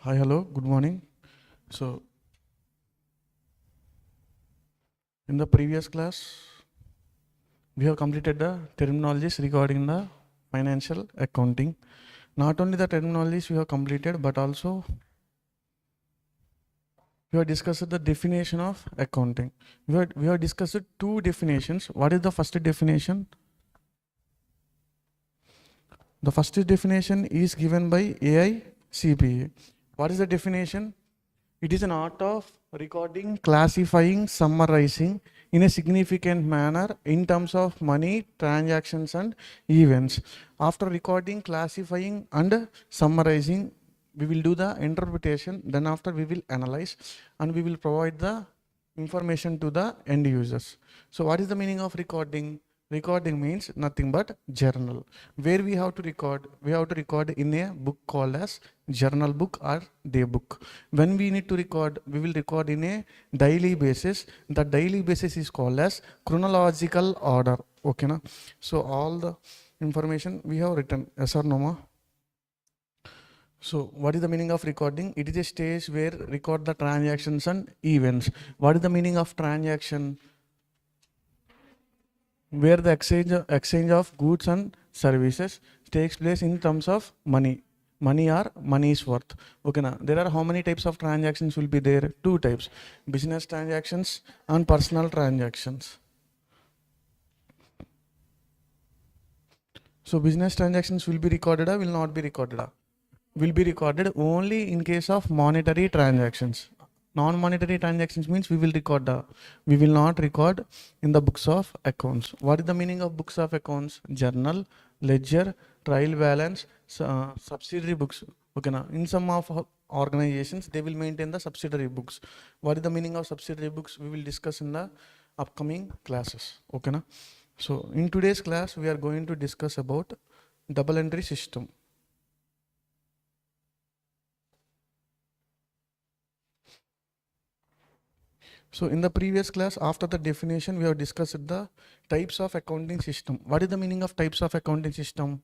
Hi, hello, good morning. So, in the previous class, we have completed the terminologies regarding the financial accounting. Not only the terminologies we have completed, but also we have discussed the definition of accounting. We have discussed two definitions. What is the first definition? The first definition is given by AICPA. What is the definition? It is an art of recording, classifying, summarizing in a significant manner in terms of money, transactions, and events. After recording, classifying, and summarizing, we will do the interpretation. Then after we will analyze and we will provide the information to the end users. So what is the meaning of recording? Recording means nothing but journal. Where we have to record? We have to record in a book called as journal book or day book. When we need to record, we will record in a daily basis. The daily basis is called as chronological order. Okay, na? So all the information we have written. Yes or no, ma? So what is the meaning of recording? It is a stage where record the transactions and events. What is the meaning of transaction? Where the exchange of goods and services takes place in terms of money or money's worth. Okay, now there are how many types of transactions will be there? Two types: business transactions and personal transactions. So business transactions will be recorded or will not be recorded? Will be recorded only in case of monetary transactions. Non-monetary transactions means we will not record in the books of accounts. What is the meaning of books of accounts? Journal, ledger, trial balance, subsidiary books. Okay, now in some of organizations they will maintain the subsidiary books. What is the meaning of subsidiary books? We will discuss in the upcoming classes. Okay, now. So in today's class we are going to discuss about double entry system. So in the previous class, after the definition, we have discussed the types of accounting system. What is the meaning of types of accounting system?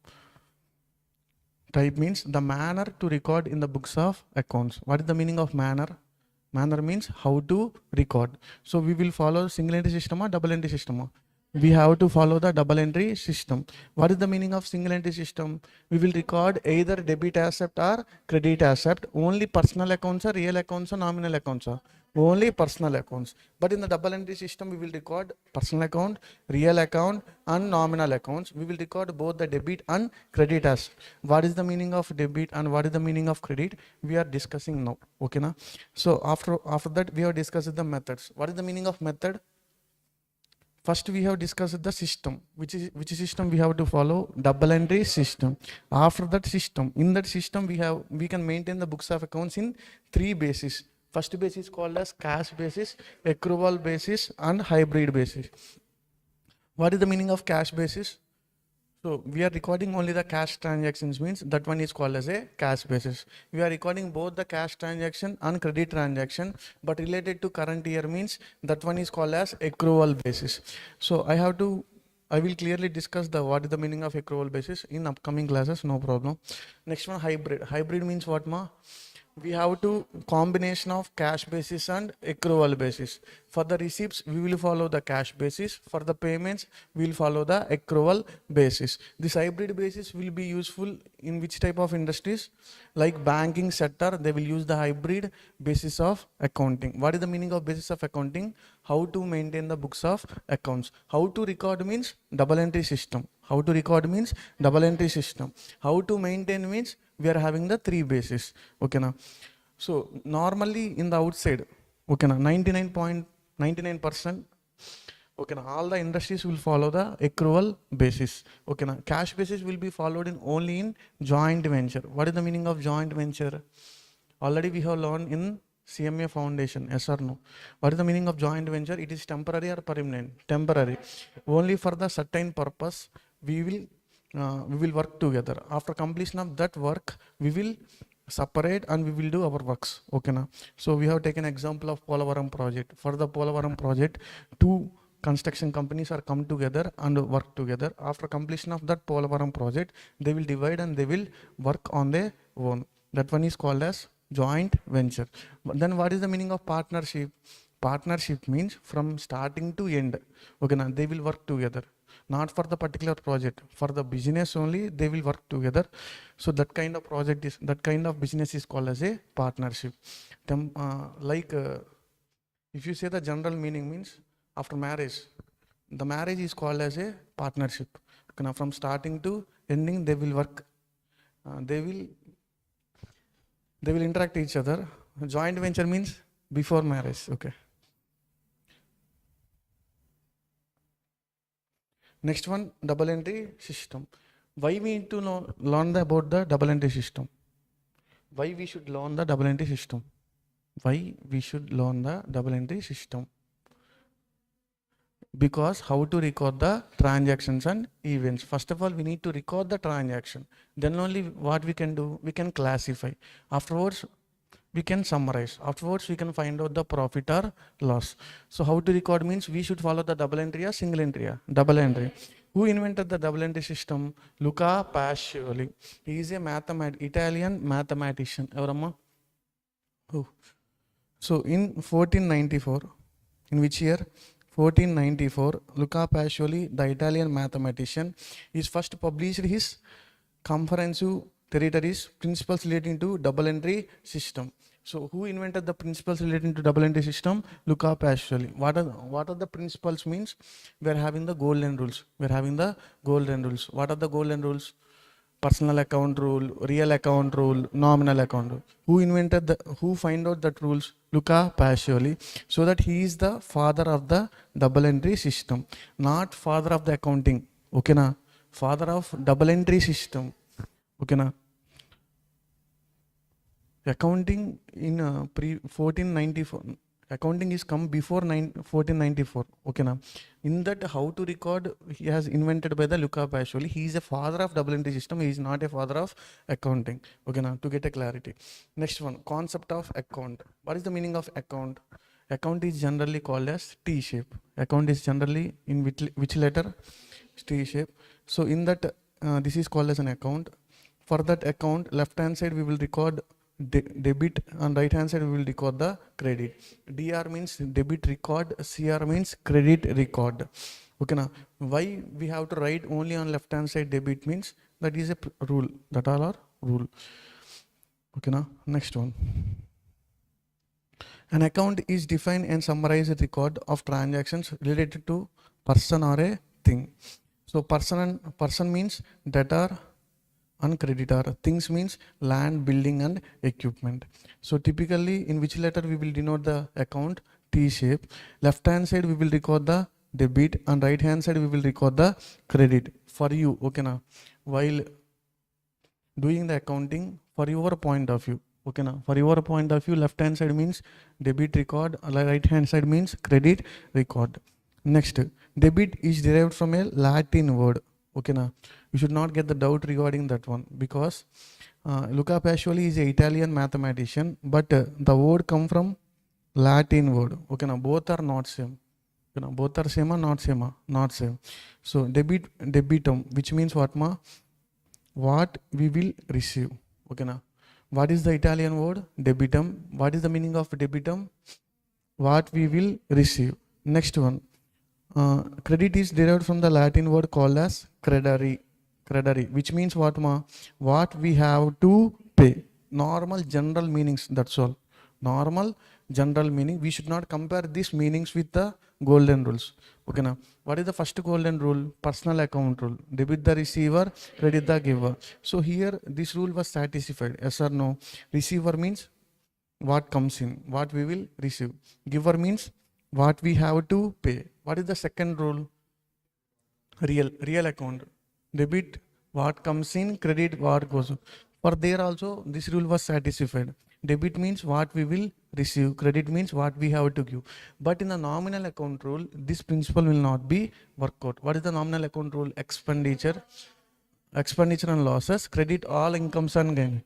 Type means the manner to record in the books of accounts. What is the meaning of manner? Manner means how to record. So we will follow single entry system or double entry system. We have to follow the double entry system. What is the meaning of single entry system? We will record either debit asset or credit asset. Only personal accounts or real accounts or nominal accounts. Only personal accounts. But in the double entry system, we will record personal account, real account, and nominal accounts. We will record both the debit and credit asset. What is the meaning of debit and what is the meaning of credit? We are discussing now. Okay, na? So after that, we have discussed the methods. What is the meaning of method? First, we have discussed the system. Which system we have to follow? Double entry system. After that system, in that system, we can maintain the books of accounts in three bases. First base is called as cash basis, accrual basis, and hybrid basis. What is the meaning of cash basis? So we are recording only the cash transactions, means that one is called as a cash basis. We are recording both the cash transaction and credit transaction, but related to current year means that one is called as accrual basis. So I will clearly discuss what is the meaning of accrual basis in upcoming classes, no problem. Next one, hybrid. Hybrid means what, ma? We have to combination of cash basis and accrual basis. For the receipts, we will follow the cash basis. For the payments, we will follow the accrual basis. This hybrid basis will be useful in which type of industries? Like banking sector, they will use the hybrid basis of accounting. What is the meaning of basis of accounting? How to maintain the books of accounts. How to record means double entry system. How to record means double entry system. How to maintain means we are having the three bases. Okay, now. So normally in the outside, okay, now 99.99%, okay, now all the industries will follow the accrual basis. Okay, now cash basis will be followed only in joint venture. What is the meaning of joint venture? Already we have learned in CMA foundation, yes or no? What is the meaning of joint venture? It is temporary or permanent? Temporary. Only for the certain purpose we will work together. After completion of that work, we will separate and we will do our works. Okay, now. So we have taken example of Polavaram project. For the Polavaram project, two construction companies are come together and work together. After completion of that Polavaram project, they will divide and they will work on their own. That one is called as Joint venture. Then what is the meaning of partnership? Partnership means from starting to end. Okay, now they will work together. Not for the particular project, for the business only they will work together. So that kind of project is, that kind of business is called as a partnership. If you say the general meaning means after marriage, the marriage is called as a partnership. Okay, now from starting to ending they will work. They will interact each other. Joint venture means before marriage. Okay. Next one, double entry system. Why we need to learn about the double entry system? Why we should learn the double entry system? Why we should learn the double entry system? Because how to record the transactions and events. First of all, we need to record the transaction. Then only what we can do, we can classify. Afterwards, we can summarize. Afterwards, we can find out the profit or loss. So how to record means we should follow the double entry or single entry? Double entry. Who invented the double entry system? Luca Pacioli. He is a Italian mathematician. Evaramma? Who? So in 1494, in which year? 1494, Luca Pacioli, the Italian mathematician, is first published his comprehensive territories principles relating to double entry system. So who invented the principles relating to double entry system? Luca Pacioli. What are the principles means? We are having the golden rules. We are having the golden rules. What are the golden rules? Personal account rule, real account rule, nominal account rule. Who find out that rules? Luca Pacioli. So that he is the father of the double entry system, not father of the accounting. Okay na? Father of double entry system. Okay na? Accounting in 1494. Accounting is come before 1494. Okay na? In that, how to record, he has invented by the Luca Pacioli. He is a father of double entry system. He is not a father of accounting. Okay na? To get a clarity. Next one, concept of account. What is the meaning of account? Account is generally called as T shape. Account is generally in which letter? T shape. So in that, this is called as an account. For that account, left hand side we will record debit and right hand side we will record the credit. DR means debit record, CR means credit record. Okay now, why we have to write only on left hand side debit means that is a rule. That all are rule. Okay now, next one. An account is defined and summarized record of transactions related to person or a thing. So person means debtor and creditor. Things means land, building and equipment. So typically in which letter we will denote the account? T shape. Left hand side we will record the debit and right hand side we will record the credit. For you, okay now, while doing the accounting, for your point of view, okay now, for your point of view, left hand side means debit record, right hand side means credit record. Next, debit is derived from a Latin word. Okay now, you should not get the doubt regarding that one, because Luca Pacioli is an Italian mathematician, but the word come from Latin word. Okay now, both are not same. Okay, now, both are same or not same? Not same. So debitum, which means what ma? What we will receive. Okay now, what is the Italian word? Debitum. What is the meaning of debitum? What we will receive. Next one. Credit is derived from the Latin word called as credere, which means what ma? What we have to pay. Normal general meanings, that's all. Normal general meaning. We should not compare these meanings with the golden rules. Okay now, what is the first golden rule? Personal account rule. Debit the receiver, credit the giver. So here this rule was satisfied. Yes or no? Receiver means what comes in, what we will receive. Giver means what we have to pay. What is the second rule? Real account. Debit what comes in, credit what goes out. For there also this rule was satisfied. Debit means what we will receive, credit means what we have to give. But in the nominal account rule, this principle will not be worked out. What is the nominal account rule? Expenditure and losses, credit all incomes and gain.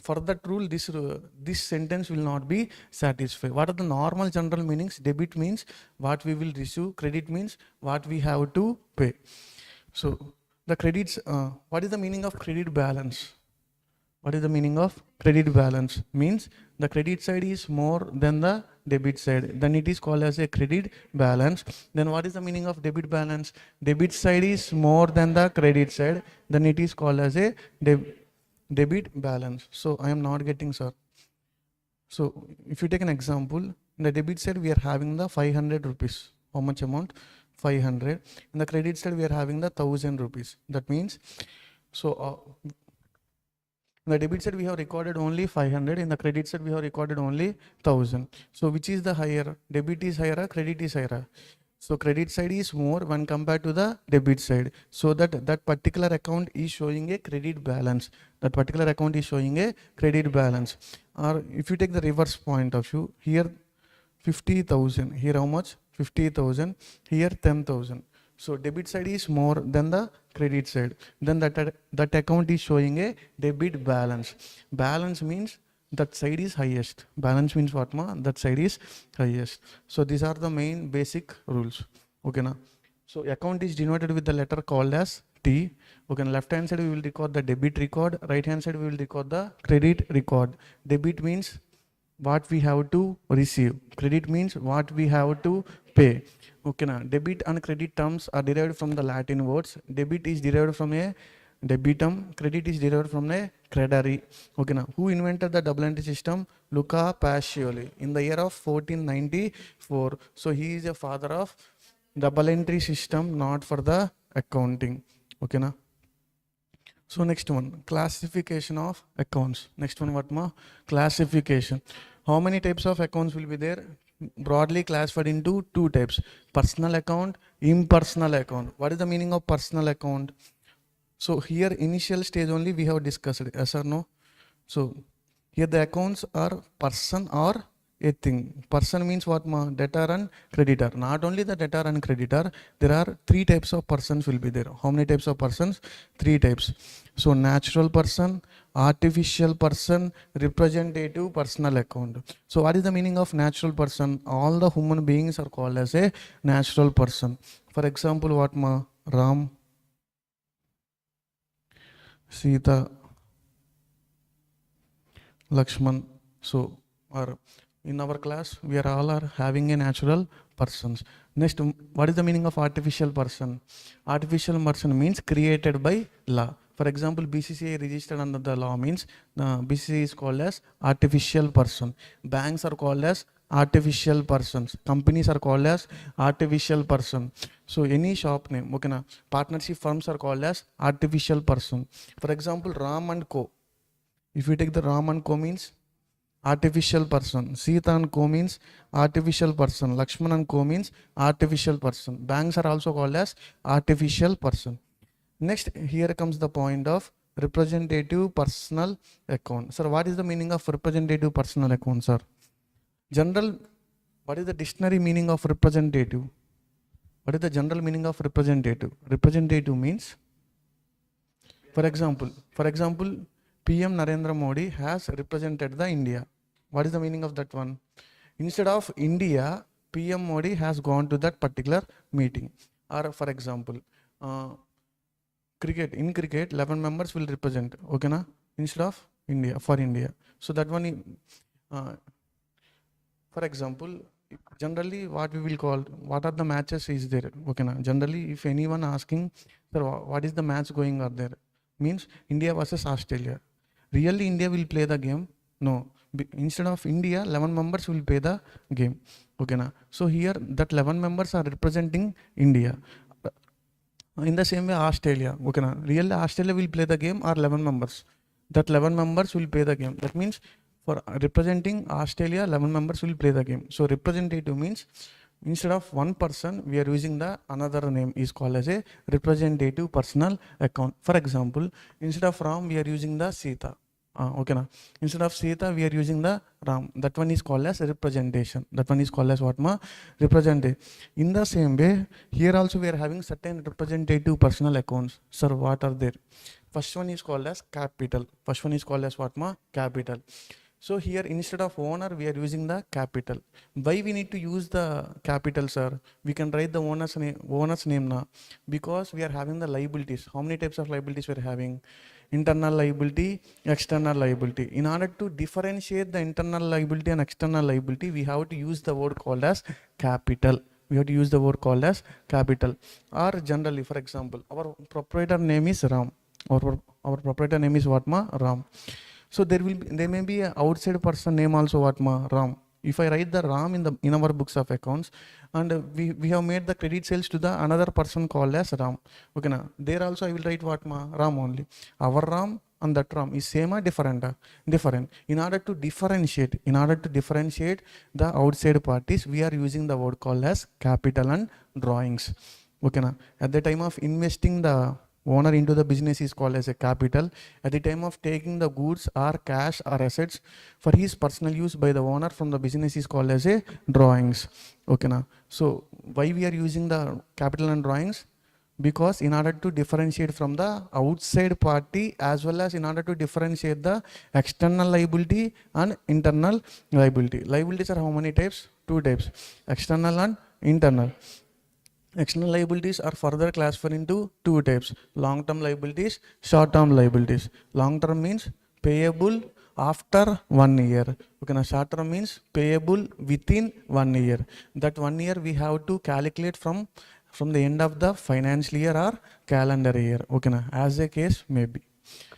For that rule, this sentence will not be satisfied. What are the normal general meanings? Debit means what we will receive, credit means what we have to pay. So the credits, what is the meaning of credit balance? What is the meaning of credit balance? Means the credit side is more than the debit side. Then it is called as a credit balance. Then what is the meaning of debit balance? Debit side is more than the credit side. Then it is called as a debit balance. So I am not getting, sir. So if you take an example, in the debit side we are having the 500 rupees. How much amount? 500. In the credit side we are having the 1000 rupees. That means, in the debit side we have recorded only 500. In the credit side we have recorded only 1000. So which is the higher? Debit is higher or credit is higher? So credit side is more when compared to the debit side. So that particular account is showing a credit balance. That particular account is showing a credit balance. Or if you take the reverse point of view, here 50,000. Here how much? 50,000. Here 10,000. So debit side is more than the credit side. Then that account is showing a debit balance. Balance means that side is highest. Balance means what ma? That side is highest. So these are the main basic rules. Okay na? So account is denoted with the letter called as T. Okay, left hand side we will record the debit record. Right hand side we will record the credit record. Debit means what we have to receive. Credit means what we have to pay. Okay na? Debit and credit terms are derived from the Latin words. Debit is derived from a debitum. Credit is derived from a credere. Okay na? Who invented the double entry system? Luca Pacioli in the year of 1494. So he is a father of double entry system, not for the accounting. Okay na? So next one, classification of accounts. Next one, what ma? Classification. How many types of accounts will be there? Broadly classified into two types: personal account, impersonal account. What is the meaning of personal account? So here initial stage only we have discussed, yes or no? So here the accounts are person or a thing. Person means what ma? Debtor and creditor. Not only the debtor and creditor, there are three types of persons will be there. How many types of persons? Three types. So natural person, artificial person, representative personal account. So what is the meaning of natural person? All the human beings are called as a natural person. For example, what ma? Ram, Sita, Lakshman. So or in our class we are all having a natural persons. Next, what is the meaning of artificial person? Artificial person means created by law. For example, BCCA registered under the law means BCCA is called as artificial person. Banks are called as artificial persons. Companies are called as artificial person. So any shop name, okay na? Partnership firms are called as artificial person. For example, Ram and Co. If you take the Ram and Co means artificial person. Sita and Co means artificial person. Lakshman and Co means artificial person. Banks are also called as artificial person. Next, here comes the point of representative personal account. Sir, what is the meaning of representative personal account, sir? General, what is the dictionary meaning of representative? What is the general meaning of representative? Representative means, for example, PM Narendra Modi has represented the India. What is the meaning of that one? Instead of India, PM Modi has gone to that particular meeting. Or for example, in cricket, 11 members will represent, okay na? Instead of India, for India. So that one, for example, generally what we will call, what are the matches is there, okay na? Generally, if anyone asking, sir, what is the match going on there? Means India versus Australia. Really India will play the game? No. Instead of India, 11 members will play the game. Okay na? So here that 11 members are representing India. In the same way Australia. Okay na? Really Australia will play the game or 11 members. That 11 members will play the game. That means for representing Australia, 11 members will play the game. So representative means instead of one person, we are using the another name is called as a representative personal account. For example, instead of Ram, we are using the Sita. Okay na? Instead of Sita, we are using the Ram. That one is called as representation. That one is called as what ma? Representative. In the same way, here also we are having certain representative personal accounts. Sir, what are there? First one is called as capital. First one is called as what ma? Capital. So here instead of owner, we are using the capital. Why we need to use the capital, sir? We can write the owner's name now, because we are having the liabilities. How many types of liabilities we are having? internal liability, external liability. In order to differentiate the internal liability and external liability, we have to use the word called as capital. We have to use the word called as capital. Or generally, for example, our proprietor name is Ram. Our proprietor name is what ma? Ram. So there may be an outside person name also what ma? Ram. If I write the Ram in our books of accounts, and we have made the credit sales to the another person called as Ram. Okay, na? There also I will write what ma? Ram only. Our Ram and that Ram is same or different? Different. In order to differentiate the outside parties, we are using the word called as capital and drawings. Okay, na? At the time of investing the owner into the business is called as a capital. At the time of taking the goods or cash or assets for his personal use by the owner from the business is called as a drawings. Okay, na? So why we are using the capital and drawings? Because in order to differentiate from the outside party, as well as in order to differentiate the external liability and internal liability. Liabilities are how many types? Two types, external and internal. External liabilities are further classified into two types, long-term liabilities, short-term liabilities. Long-term means payable after 1 year. Okay, now short-term means payable within 1 year. That 1 year we have to calculate from the end of the financial year or calendar year. Okay, now as a case may be.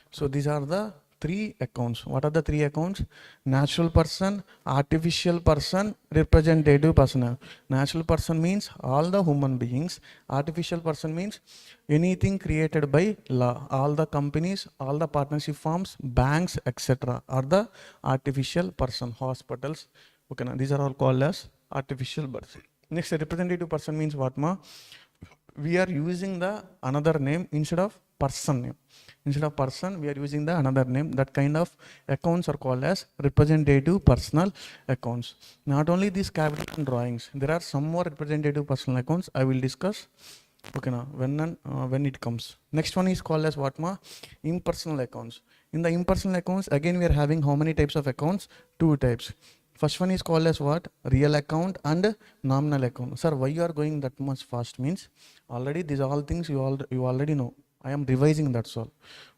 So these are the three accounts. What are the three accounts? Natural person, artificial person, representative person. Natural person means all the human beings. Artificial person means anything created by law. All the companies, all the partnership firms, banks, etc. are the artificial person. Hospitals. Okay, now these are all called as artificial person. Next, representative person means what ma? We are using the another name instead of person name. Instead of person, we are using the another name. That kind of accounts are called as representative personal accounts. Not only these capital and drawings, there are some more representative personal accounts I will discuss. Okay, now when it comes. Next one is called as what ma? Impersonal accounts. In the impersonal accounts, again we are having how many types of accounts? Two types. First one is called as what? Real account and nominal account. Sir, why you are going that much fast? Means already these all things you already know. I am revising, that's all.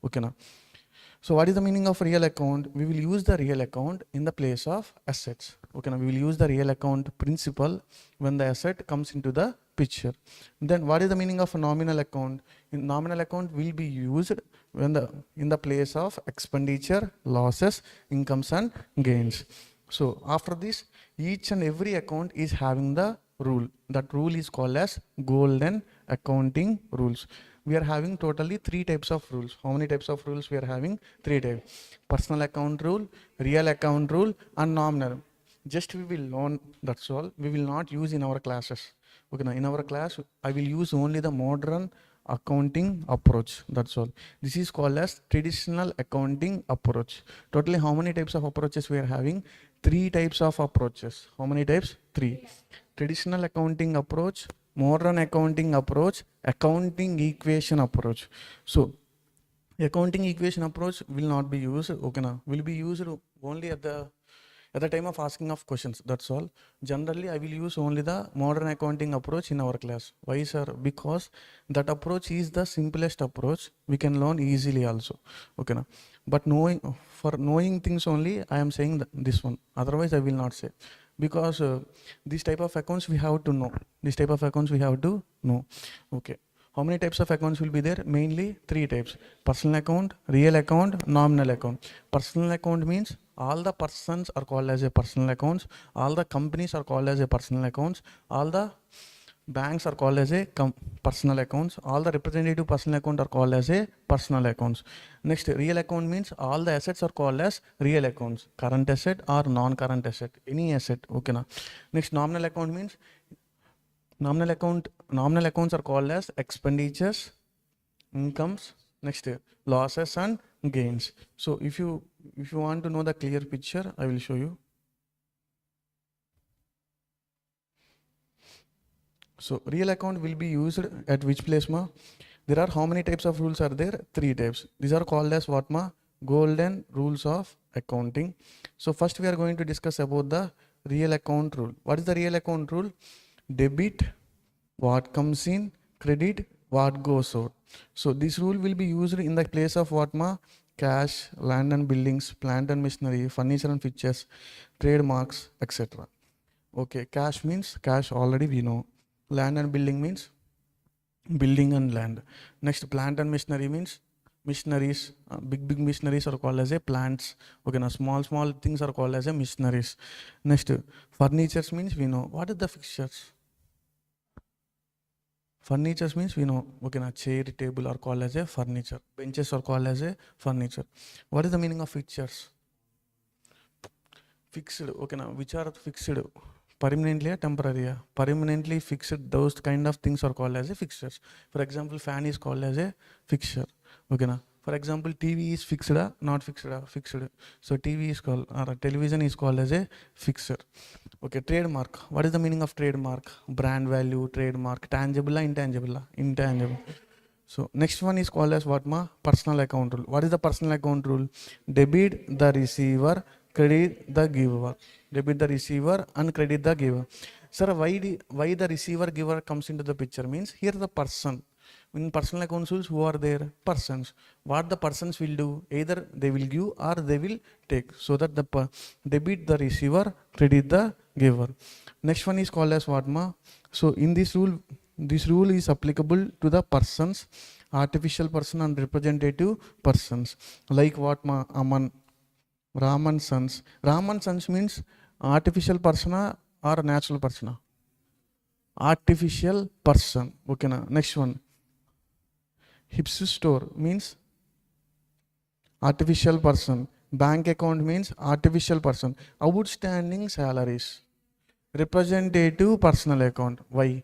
Okay, now. So what is the meaning of real account? We will use the real account in the place of assets. Okay, now we will use the real account principle when the asset comes into the picture. Then what is the meaning of a nominal account? In nominal account will be used when in the place of expenditure, losses, incomes and gains. So after this, each and every account is having the rule. That rule is called as golden accounting rules. We are having totally three types of rules. How many types of rules we are having? Three types. Personal account rule, real account rule and nominal. Just we will learn, that's all. We will not use in our classes. Okay, now in our class, I will use only the modern accounting approach, that's all. This is called as traditional accounting approach. Totally how many types of approaches we are having? Three types of approaches. How many types? Three. Traditional accounting approach, modern accounting approach, accounting equation approach. So accounting equation approach will not be used. Okay, now will be used only at the time of asking of questions, that's all. Generally I will use only the modern accounting approach in our class. Why, sir? Because that approach is the simplest approach. We can learn easily also. Okay, now. But for knowing things only I am saying this one, otherwise I will not say. Because this type of accounts we have to know. Okay. How many types of accounts will be there? Mainly three types. Personal account, real account, nominal account. Personal account means all the persons are called as a personal accounts. All the companies are called as a personal accounts. All the banks are called as a personal accounts. All the representative personal account are called as a personal accounts. Next, real account means all the assets are called as real accounts. Current asset or non-current asset. Any asset. Okay, na. Next, nominal account means nominal accounts are called as expenditures, incomes, next losses and gains. So if you want to know the clear picture, I will show you. So real account will be used at which place ma? There are how many types of rules are there? Three types. These are called as what ma? Golden rules of accounting. So first we are going to discuss about the real account rule. What is the real account rule? Debit what comes in, credit what goes out. So this rule will be used in the place of what ma? Cash, land and buildings, plant and machinery, furniture and fixtures, trademarks, etc. Okay, cash means cash already we know. Land and building means building and land. Next, plant and machinery means machineries. Big machineries are called as a plants. Okay, now small things are called as a machineries. Next, furnitures means we know. What is the fixtures? Furnitures means we know. Okay, now chair, table are called as a furniture. Benches are called as a furniture. What is the meaning of fixtures? Fixed. Okay, now which are fixed? Permanently or temporary? Permanently fixed, those kind of things are called as a fixtures. For example, fan is called as a fixture. Okay, now for example, TV is fixed, not fixed, fixed. So TV is called, or television is called as a fixture. Okay, trademark. What is the meaning of trademark? Brand value, trademark, tangible, intangible, intangible. So next one is called as what ma? Personal account rule. What is the personal account rule? Debit the receiver, credit the giver. Debit the receiver and credit the giver. Sir, why the receiver giver comes into the picture means here the person. In personal account rules, who are there? Persons. What the persons will do? Either they will give or they will take. So that the debit the receiver, credit the giver. Next one is called as what ma? So in this rule is applicable to the persons, artificial person and representative persons. Like what ma? Aman, Raman sons. Raman sons means artificial persona or natural persona? Artificial person. Okay, na. Next one. Hipsu store means artificial person. Bank account means artificial person. Outstanding salaries. Representative personal account. Why?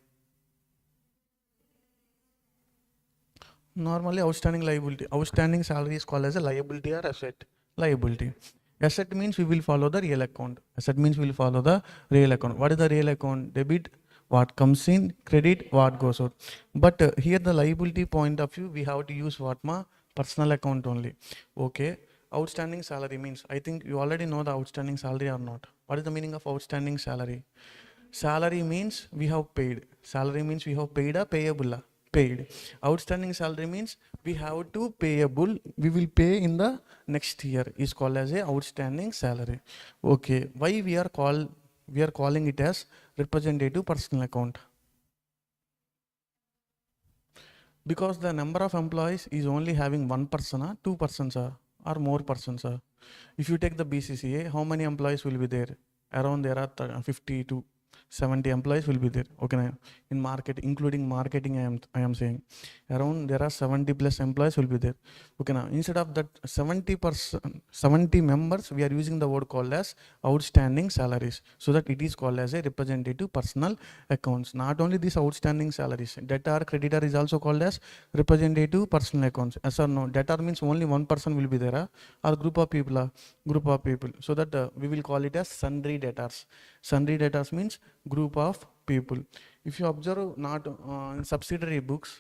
Normally outstanding liability. Outstanding salary is called as a liability or asset. Liability. Asset means we will follow the real account. Asset means we will follow the real account. What is the real account? Debit, what comes in, credit, what goes out. But here the liability point of view, we have to use what ma? Personal account only. Okay. Outstanding salary means, I think you already know the outstanding salary or not. What is the meaning of outstanding salary? Salary means we have paid. Salary means we have paid a payable. Paid. Outstanding salary means we have to payable. We will pay in the next year. Is called as a outstanding salary. Okay. Why we are calling it as representative personal account? Because the number of employees is only having one person, two persons, or more persons. If you take the BCCA, how many employees will be there? Around there are 50 to 70 employees will be there. Okay, in market, including marketing, I am saying around there are 70 plus employees will be there. Okay, now instead of that 70 members, we are using the word called as outstanding salaries, so that it is called as a representative personal accounts. Not only these outstanding salaries, debtor, creditor is also called as representative personal accounts. Yes or no? Debtor means only one person will be there, or group of people, so that we will call it as sundry debtors. Sundry debtors means group of people. If you observe, not in subsidiary books,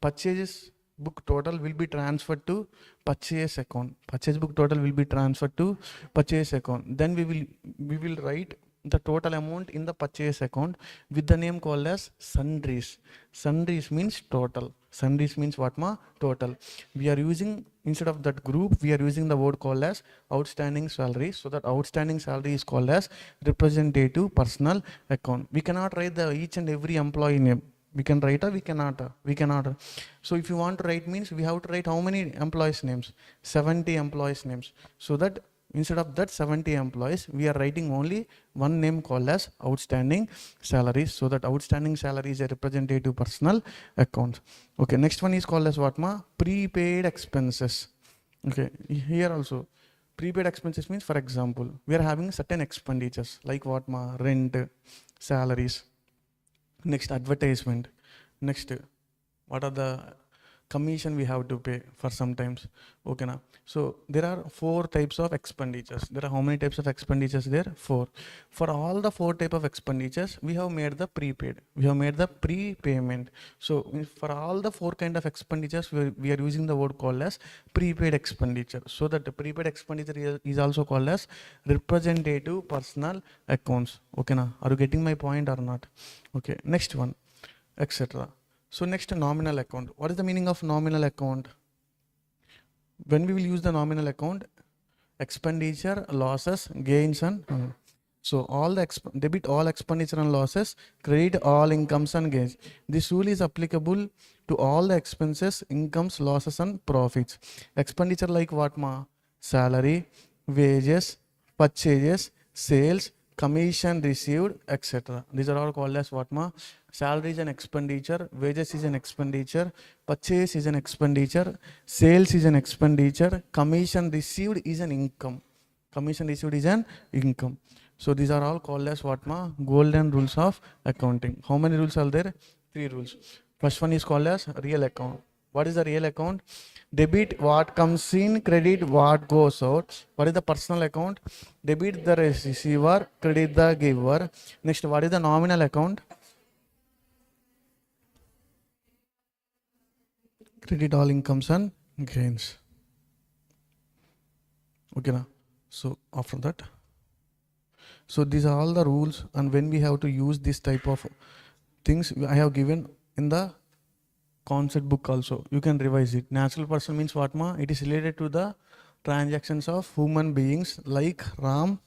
purchases book total will be transferred to purchase account. Purchase book total will be transferred to purchase account. Then we will write the total amount in the purchase account with the name called as sundries. Sundries means total. Sundries means what ma? Total. We are using, instead of that group, we are using the word called as outstanding salary. So that outstanding salary is called as representative personal account. We cannot write the each and every employee name. We can write or we cannot. We cannot. So if you want to write means we have to write how many employees names? 70 employees names. So that instead of that 70 employees, we are writing only one name called as outstanding salaries. So that outstanding salary is a representative personal account. Okay, next one is called as what ma? Prepaid expenses. Okay, here also prepaid expenses means, for example, we are having certain expenditures like what ma? Rent, salaries. Next, advertisement. Next, what are the commission we have to pay for sometimes? Okay, now. So there are 4 types of expenditures. There are how many types of expenditures there? 4. For all the 4 type of expenditures, we have made the prepaid. We have made the prepayment. So for all the 4 kind of expenditures, we are using the word called as prepaid expenditure. So that the prepaid expenditure is also called as representative personal accounts. Okay, now. Are you getting my point or not? Okay, next one, etc. So next, nominal account. What is the meaning of nominal account? When we will use the nominal account, expenditure, losses, gains, and so all the debit all expenditure and losses, credit all incomes and gains. This rule is applicable to all the expenses, incomes, losses, and profits. Expenditure like what ma? Salary, wages, purchases, sales, commission received, etc. These are all called as what ma? Salary is an expenditure, wages is an expenditure, purchase is an expenditure, sales is an expenditure, commission received is an income. Commission received is an income. So these are all called as what ma? Golden rules of accounting. How many rules are there? 3 rules. First one is called as real account. What is the real account? Debit what comes in, credit what goes out. What is the personal account? Debit the receiver, credit the giver. Next, what is the nominal account? Credit all incomes and gains. Okay na? So after that, so these are all the rules, and when we have to use this type of things, I have given in the concept book also. You can revise it. Natural person means what ma? It is related to the transactions of human beings like Ram,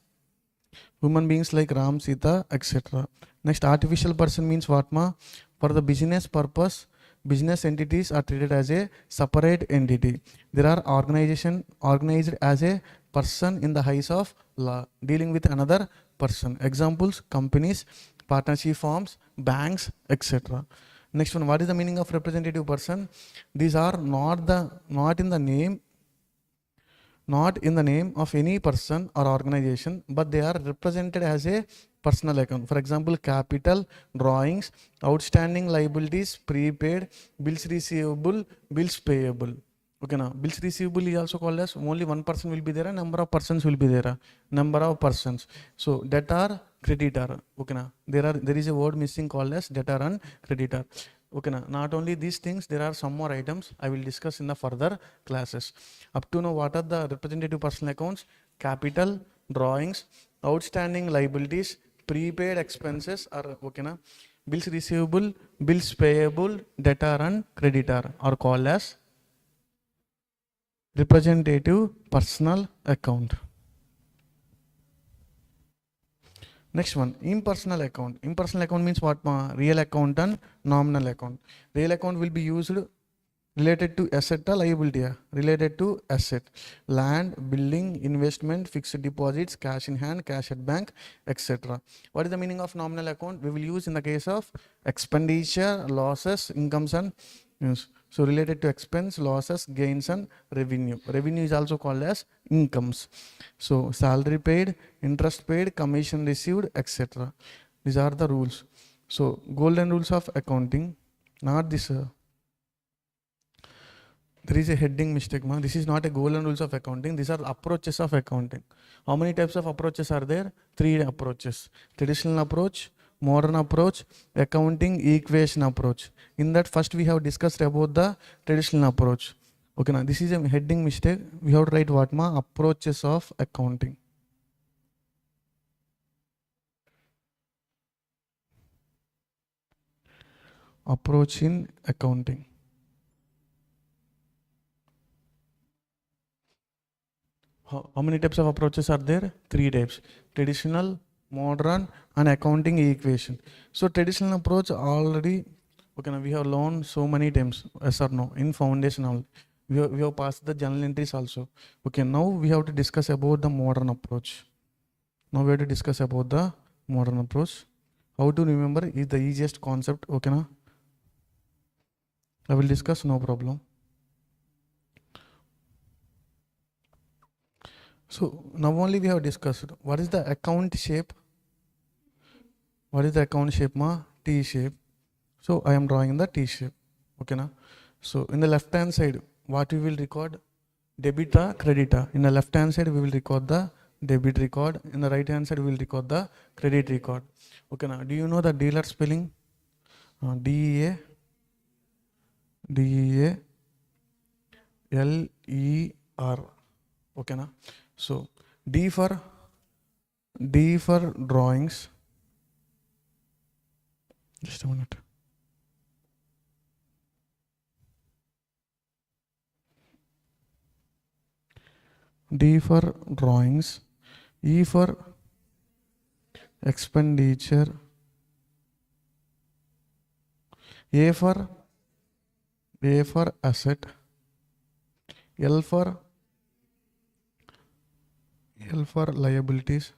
Sita, etc. Next, artificial person means what ma? For the business purpose, business entities are treated as a separate entity. There are organized as a person in the eyes of law, dealing with another person. Examples: companies, partnership firms, banks, etc. Next one, what is the meaning of representative person? These are not in the name of any person or organization, but they are represented as a personal account. For example, capital, drawings, outstanding liabilities, prepaid, bills receivable, bills payable. Okay, now bills receivable is also called as only one person will be there, a number of persons will be there, number of persons. So debtor, creditor. Okay, now there is a word missing called as debtor and creditor. Okay, now not only these things, there are some more items I will discuss in the further classes. Up to now, what are the representative personal accounts? Capital, drawings, outstanding liabilities, prepaid expenses are okay na? Bills receivable, bills payable, debtor and creditor are called as representative personal account. Next one, impersonal account. Impersonal account means what ma? Real account and nominal account. Real account will be used related to asset or liability. Related to asset, land, building, investment, fixed deposits, cash in hand, cash at bank, etc. What is the meaning of nominal account? We will use in the case of expenditure, losses, incomes and use. So related to expense, losses, gains and revenue. Revenue is also called as incomes. So salary paid, interest paid, commission received, etc. These are the rules. So golden rules of accounting, not this. There is a heading mistake, ma. This is not a golden rules of accounting. These are approaches of accounting. How many types of approaches are there? 3 approaches. Traditional approach, modern approach, accounting equation approach. In that, first we have discussed about the traditional approach. Okay, now this is a heading mistake. We have to write what ma? Approaches of accounting. Approach in accounting. How many types of approaches are there? 3 types. Traditional, modern and accounting equation. So traditional approach already, okay, now we have learned so many times, yes or no, in foundational. We have passed the journal entries also. Okay, now we have to discuss about the modern approach. Now we have to discuss about the modern approach. How to remember is the easiest concept. Okay, now I will discuss, no problem. So now only we have discussed what is the account shape. What is the account shape ma? T shape. So I am drawing the T shape. Okay na? So in the left hand side, what we will record? Debit or credit. In the left hand side we will record the debit record. In the right hand side we will record the credit record. Okay na? Do you know the dealer spelling? DEA LER. Okay na? So D for drawings. Just a minute. D for drawings, E for expenditure, A for asset, L for liabilities,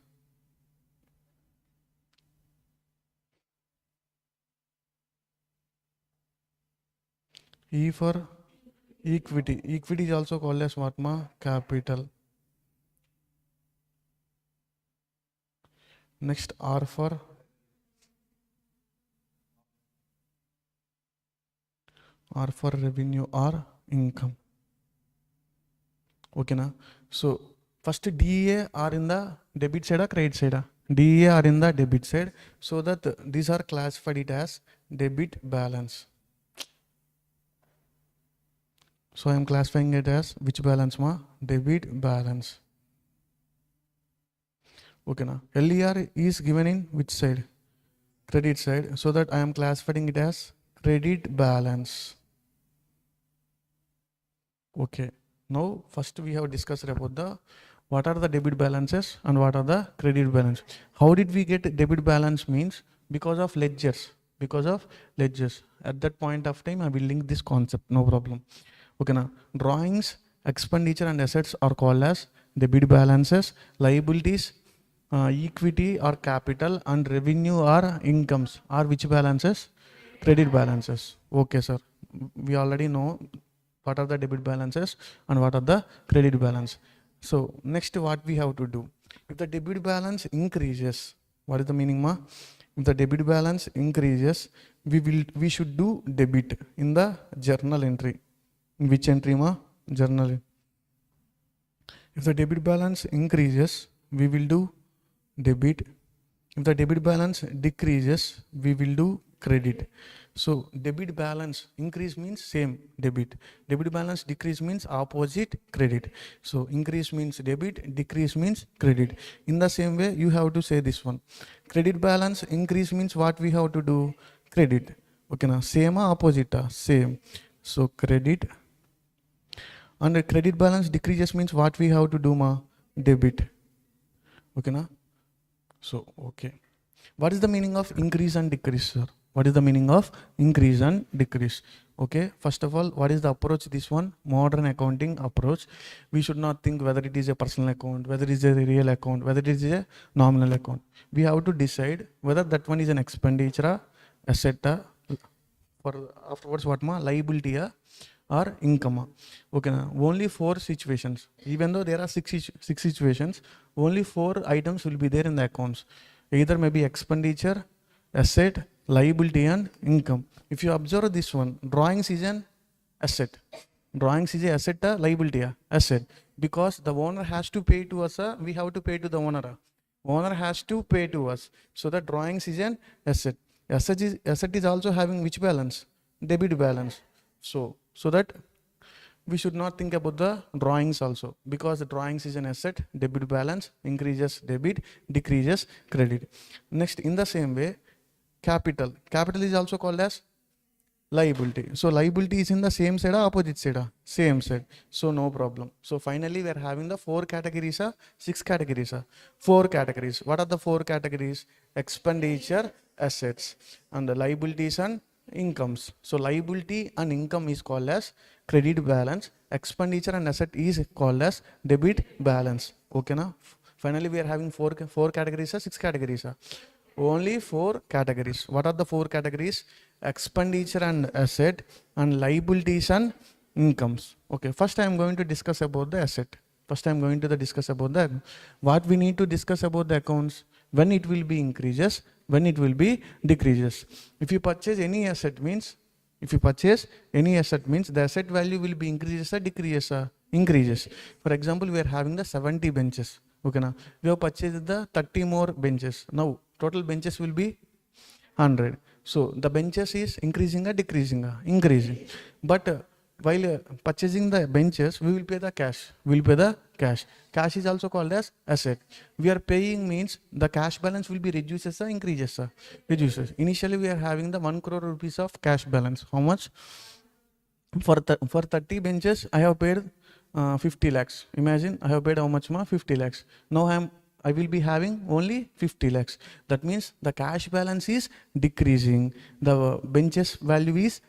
E for equity. Equity is also called as what ma? Capital. Next R for revenue or income. Okay na? So first DA are in the debit side or credit side? DA are in the debit side, so that these are classified it as debit balance. So I am classifying it as which balance ma? Debit balance. Okay na? LER is given in which side? Credit side, so that I am classifying it as credit balance. Okay. Now first we have discussed about the what are the debit balances and what are the credit balance. How did we get debit balance means? Because of ledgers. Because of ledgers. At that point of time I will link this concept, no problem. Okay now, drawings, expenditure and assets are called as debit balances, liabilities, equity or capital, and revenue or incomes are which balances? Credit balances. Okay sir, we already know what are the debit balances and what are the credit balance. So next what we have to do, if the debit balance increases, what is the meaning ma? If the debit balance increases, we should do debit in the journal entry. In which entry ma? Journal. If the debit balance increases, we will do debit. If the debit balance decreases, we will do credit. So debit balance increase means same debit. Debit balance decrease means opposite credit. So increase means debit, decrease means credit. In the same way, you have to say this one. Credit balance increase means what we have to do? Credit. Okay na? Same or opposite? Same. So credit. And the credit balance decreases means what we have to do ma? Debit. Okay na? So okay. What is the meaning of increase and decrease, sir? What is the meaning of increase and decrease? Okay, first of all, what is the approach? This one, modern accounting approach. We should not think whether it is a personal account, whether it is a real account, whether it is a nominal account. We have to decide whether that one is an expenditure, asset, for afterwards what ma? Liability or income. Okay, only 4 situations. Even though there are six situations, only 4 items will be there in the accounts. Either maybe expenditure, asset, liability and income. If you observe this one, drawings is an asset. Drawings is a asset, liability, asset. Because the owner has to pay to us, we have to pay to the owner. Owner has to pay to us. So the drawings is an asset. Asset is also having which balance? Debit balance. So that we should not think about the drawings also, because the drawings is an asset, debit balance, increases debit, decreases credit. Next, in the same way, capital. Capital is also called as liability. So liability is in the same side or opposite side? Same side. So no problem. So finally we are having the 4 categories, 6 categories, 4 categories. What are the 4 categories? Expenditure, assets, and the liabilities and incomes. So liability and income is called as credit balance. Expenditure and asset is called as debit balance. Okay na? Finally we are having 4 categories, 6 categories. Only 4 categories. What are the 4 categories? Expenditure and asset, and liabilities and incomes. Okay, first I am going to discuss about the asset. First I am going to discuss about the what we need to discuss about the accounts. When it will be increases, when it will be decreases. If you purchase any asset means, the asset value will be increases or decreases? Increases. For example, we are having the 70 benches. Okay, now we have purchased the 30 more benches. Now total benches will be 100. So the benches is increasing or decreasing? Increasing. But while purchasing the benches, we will pay the cash. We will pay the cash. Cash is also called as asset. We are paying means the cash balance will be reduces or increases? Reduces. Initially we are having the 1 crore rupees of cash balance. How much? For 30 benches I have paid 50 lakhs. Imagine I have paid how much ma? 50 lakhs. Now I will be having only 50 lakhs. That means the cash balance is decreasing. The benches value is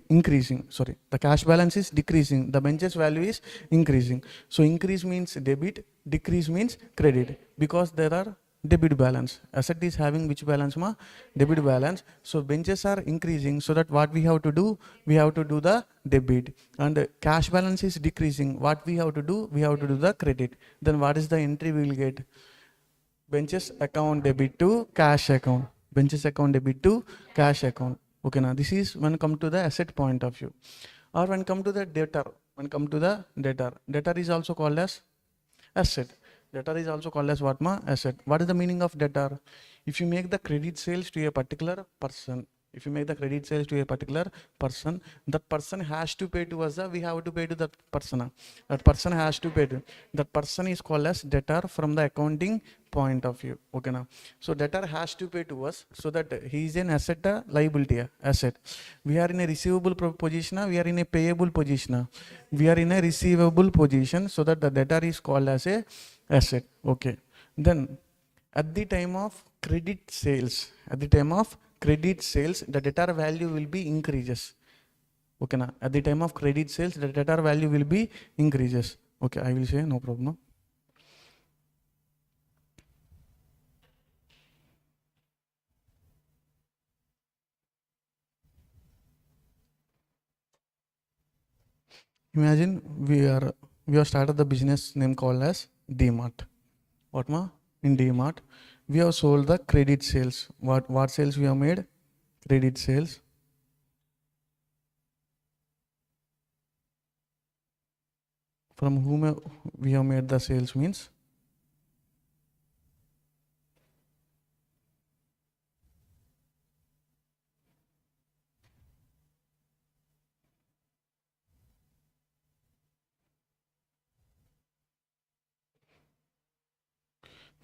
increasing. Sorry, the cash balance is decreasing. The benches value is increasing. So increase means debit, decrease means credit, because there are debit balance. Asset is having which balance ma? Debit balance. So benches are increasing, so that what we have to do? We have to do the debit. And cash balance is decreasing. What we have to do? We have to do the credit. Then what is the entry we will get? Benches account debit to cash account. Benches account debit to cash account. Okay, now this is when come to the asset point of view. Or when come to the debtor. When come to the debtor. Debtor is also called as asset. Debtor is also called as what ma? Asset. What is the meaning of debtor? If you make the credit sales to a particular person, if you make the credit sales to a particular person, that person has to pay to us, we have to pay to that person. That person has to pay to. That person is called as debtor from the accounting point of view. Okay now. So debtor has to pay to us, so that he is an asset, liability, asset. We are in a receivable position, we are in a payable position. We are in a receivable position, so that the debtor is called as a asset. Okay. Then at the time of credit sales, the debtor value will be increases. Okay na? At the time of credit sales, the debtor value will be increases. Okay, I will say no problem. Imagine we have started the business name called as DMart. What ma? In DMart, we have sold the credit sales. What sales we have made? Credit sales. From whom we have made the sales means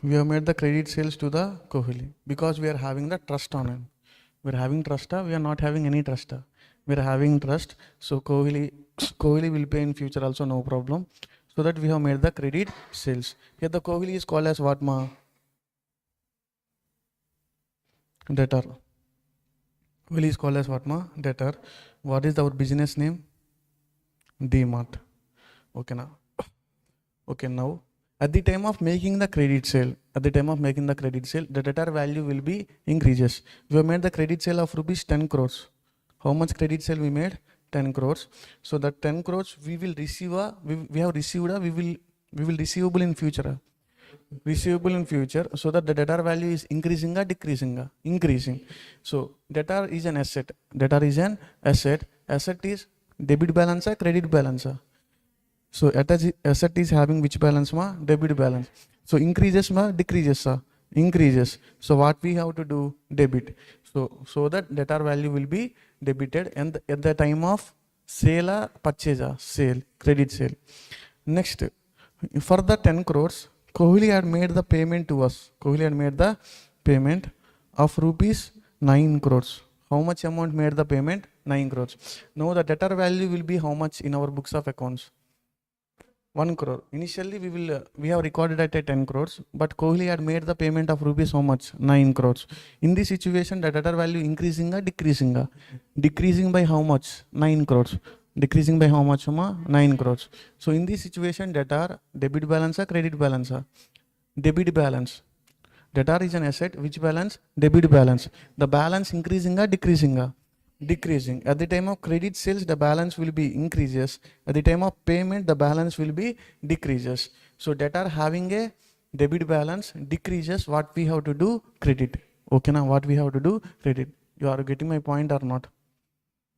we have made the credit sales to the Kohli, because we are having the trust on him. We are having trust, we are not having any trust. We are having trust, so Kohli will pay in future also, no problem. So that we have made the credit sales. Here the Kohli is called as what ma? Debtor. Kohli is called as what ma? Debtor. What is our business name? DMart. Okay now. Okay now. At the time of making the credit sale, the debtor value will be increases. We have made the credit sale of rupees 10 crores. How much credit sale we made? 10 crores. So that 10 crores we will receive, we have received, we will receivable in future. Receivable in future, so that the debtor value is increasing or decreasing? Increasing. So debtor is an asset. Debtor is an asset. Asset is debit balance or credit balance? So asset is having which balance ma? Debit balance. So increases ma? Decreases? Increases. So what we have to do? Debit. So that debtor value will be debited, and at the time of sale, purchase, sale, credit sale. Next, for the 10 crores, Kohli had made the payment to us. Kohli had made the payment of rupees 9 crores. How much amount made the payment? 9 crores. Now the debtor value will be how much in our books of accounts? 1 crore. Initially we have recorded at 10 crores, but Kohli had made the payment of rupees how much? 9 crores. In this situation, the debtor value increasing or decreasing? Decreasing by how much? 9 crores. Decreasing by how much? 9 crores. So in this situation, debtor debit balance or credit balance? Debit balance. Debtor is an asset. Which balance? Debit balance. The balance increasing or decreasing? Decreasing. At the time of credit sales, the balance will be increases. At the time of payment, the balance will be decreases. So debtor having a debit balance decreases, what we have to do? Credit. Okay now, what we have to do? Credit. You are getting my point or not?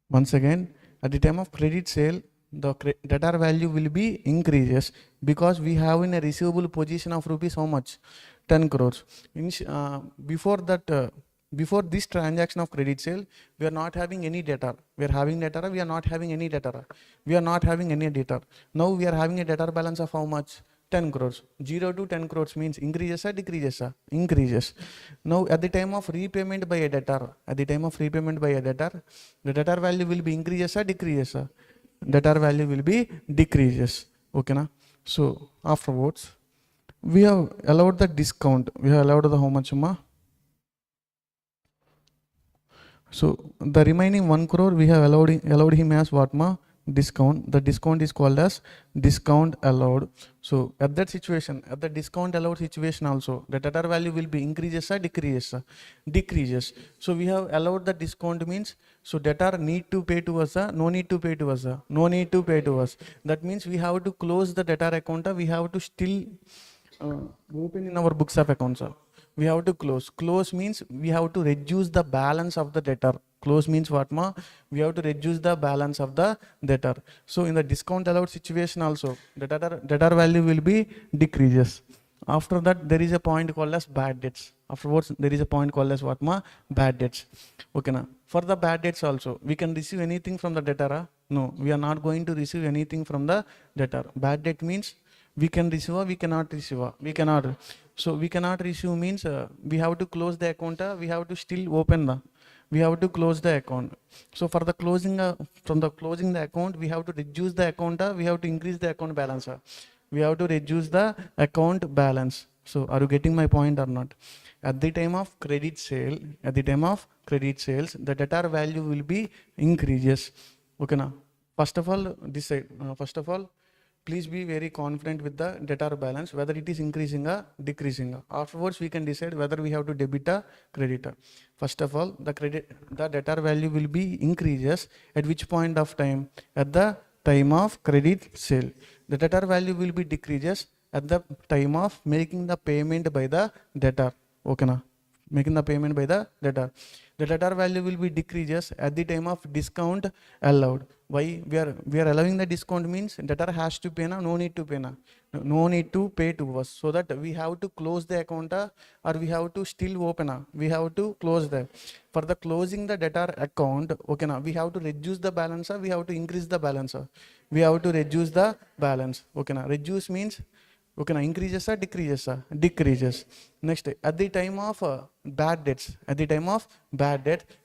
Once again, at the time of credit sale, the debtor value will be increases, because we have in a receivable position of rupees how much? 10 crores. Before this transaction of credit sale, we are not having any debtor. We are having debtor, we are not having any debtor. We are not having any debtor. Now we are having a debtor balance of how much? 10 crores. 0 to 10 crores means increases or decreases? Increases. Now at the time of repayment by a debtor, the debtor value will be increases or decreases? Debtor value will be decreases. Okay na? So afterwards we have allowed the discount. We have allowed the how much ma? So the remaining 1 crore we have allowed him as what ma? Discount. The discount is called as discount allowed. So at that situation, at the discount allowed situation also, the debtor value will be increases or decreases? Decreases. So we have allowed the discount means, so debtor need to pay to us, no need to pay to us, no need to pay to us. That means we have to close the debtor account, we have to still open in our books of accounts. We have to close. Close means we have to reduce the balance of the debtor. Close means what ma? We have to reduce the balance of the debtor. So in the discount allowed situation also, the debtor value will be decreases. After that, there is a point called as bad debts. Afterwards, there is a point called as what ma? Bad debts. Okay na? For the bad debts also, we can receive anything from the debtor. No, we are not going to receive anything from the debtor. Bad debt means we can receive or we cannot receive. We cannot. So we cannot receive means we have to close the account. We have to still open the. We have to close the account. So for the closing, from the closing the account, we have to reduce the account. We have to increase the account balance. We have to reduce the account balance. So are you getting my point or not? At the time of credit sale, the debtor value will be increases. Okay na? First of all, please be very confident with the debtor balance, whether it is increasing or decreasing. Afterwards, we can decide whether we have to debit or credit. First of all, the debtor value will be increases at which point of time? At the time of credit sale. The debtor value will be decreases at the time of making the payment by the debtor. Okay na? Making the payment by the debtor. The debtor value will be decreases at the time of discount allowed. Why we are allowing the discount means debtor has to pay na, no need to pay na, no need to pay to us, so that we have to close the account or we have to still open na, we have to close the. For the closing the debtor account, okay na, we have to reduce the balance, we have to increase the balance, we have to reduce the balance. Okay na, reduce means okay na, increases or decreases? Decreases. Next, at the time of bad debts,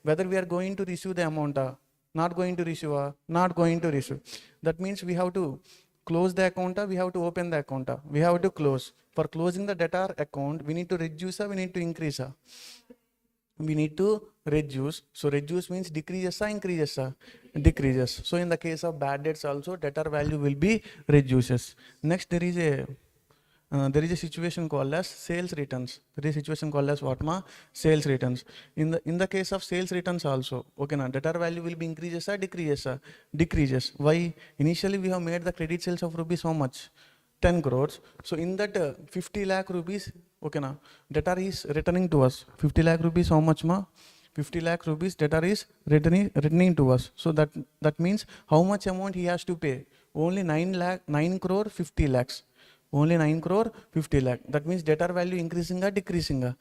whether we are going to receive the amount, not going to receive, not going to receive. That means we have to close the account, we have to open the account, we have to close. For closing the debtor account, we need to reduce, we need to increase. We need to reduce. So reduce means decreases or increases? Decreases. So in the case of bad debts also, debtor value will be reduces. Next, there is a situation called as sales returns. There is a situation called as what ma? Sales returns. In the case of sales returns also, okay na, debtor value will be increases or decreases? Decreases. Why? Initially we have made the credit sales of rupees how much? 10 crores. So in that 50 lakh rupees, okay na, debtor is returning to us. 50 lakh rupees how much ma? 50 lakh rupees debtor is returning to us. So that means how much amount he has to pay? Only 9 crore 50 lakhs. Only 9 crore 50 lakh. That means debtor value increasing or decreasing?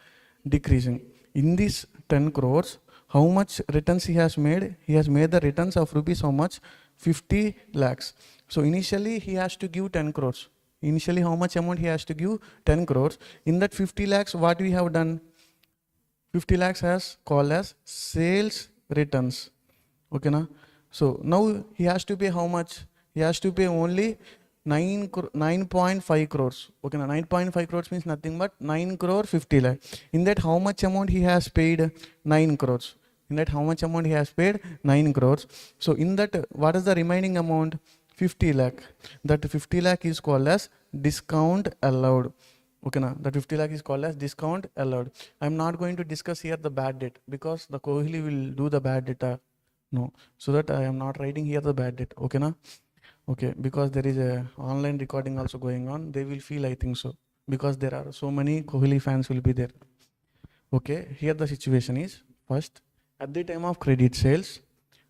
Decreasing. In this 10 crores, how much returns he has made? He has made the returns of rupees how much? 50 lakhs. So initially he has to give 10 crores. Initially how much amount he has to give? 10 crores. In that 50 lakhs, what we have done? 50 lakhs has called as sales returns. Okay na? So now he has to pay how much? He has to pay only 9.5 crores. Okay na, 9.5 crores means nothing but 9 crore 50 lakh. In that how much amount he has paid? 9 crores. In that how much amount he has paid? 9 crores. So in that what is the remaining amount? 50 lakh. That 50 lakh is called as discount allowed. Okay na, that 50 lakh is called as discount allowed. I am not going to discuss here the bad debt because the Kohli will do the bad debt. No, so that I am not writing here the bad debt. Okay na. Okay, because there is a online recording also going on, they will feel, I think so, because there are so many Kohli fans will be there. Okay, here the situation is, first, at the time of credit sales,